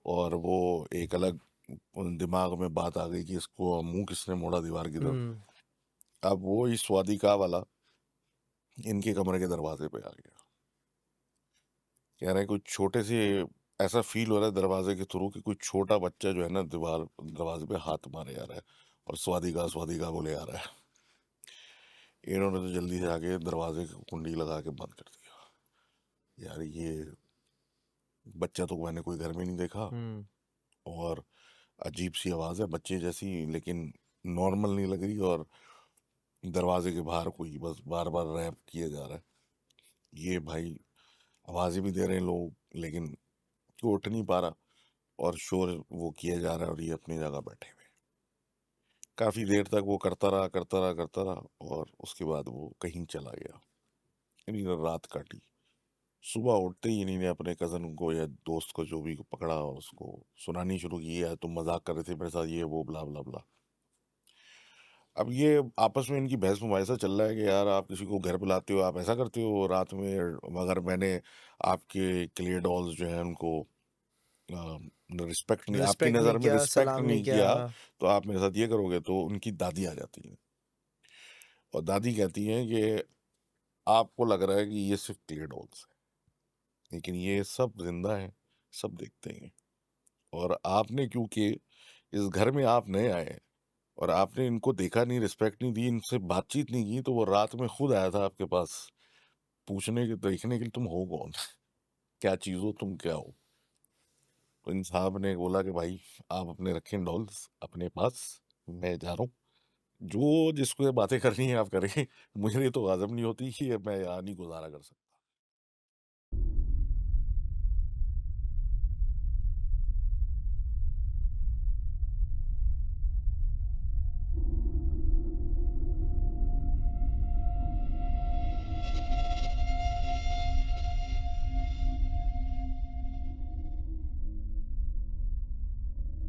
और वो एक अलग दिमाग में बात आ गई कि इसको मुंह किसने मोड़ा दीवार की तरफ। हम्म। अब वो इस स्वादिका वाला इनके कमरे के दरवाजे पे आ गया। कह रहे हैं कुछ छोटे से, ऐसा फील हो रहा है दरवाजे के थ्रू कि कोई छोटा बच्चा जो है ना दीवार दरवाजे पे हाथ मारे आ रहा है, और स्वादिका बोले आ रहा है। इन्होंने तो जल्दी से आके दरवाजे की कुंडी लगा के बंद कर दिया। यार ये बच्चा तो मैंने कोई घर में नहीं देखा, हम्म। और अजीब सी आवाज़ है बच्चे जैसी, लेकिन नॉर्मल नहीं लग रही, और दरवाजे के बाहर कोई बस बार बार रैप किया जा रहा है। ये भाई आवाज़ें भी दे रहे हैं लोग, लेकिन क्यों उठ नहीं पा रहा, और शोर वो किया जा रहा है, और ये अपनी जगह बैठे हुए। काफ़ी देर तक वो करता रहा, और उसके बाद वो कहीं चला गया। यानी रात काटी, सुबह उठते ही इन्हीं ने अपने कज़न को या दोस्त को जो भी पकड़ा उसको सुनानी शुरू की, यार तुम मज़ाक कर रहे थे मेरे साथ, ये वो ब्ला ब्ला ब्ला। अब ये आपस में इनकी बहस मुबाहिसा चल रहा है कि यार आप किसी को घर बुलाते हो, आप ऐसा करते हो रात में, मगर मैंने आपके क्ले डॉल्स जो हैं उनको रिस्पेक्ट नहीं, आपकी रिस्पेक्ट नज़र नहीं में किया, रिस्पेक्ट सलाम नहीं नहीं किया, किया। तो आप मेरे साथ ये करोगे। तो उनकी दादी आ जाती है और दादी कहती हैं कि आपको लग रहा है कि ये सिर्फ क्ले डॉल्स है, लेकिन ये सब जिंदा है, सब देखते हैं। और आपने क्योंकि इस घर में आप नए आए हैं और आपने इनको देखा नहीं, रिस्पेक्ट नहीं दी, इनसे बातचीत नहीं की, तो वो रात में खुद आया था आपके पास पूछने के, देखने के लिए तुम हो कौन, क्या चीज़ हो, तुम क्या हो। तो इन साहब ने बोला कि भाई आप अपने रखें डॉल्स अपने पास, मैं जा रहा हूँ, जो जिसको ये बातें करनी है आप करें, मुझे ये तो हजम नहीं होती कि मैं यहाँ नहीं गुजारा कर सकता।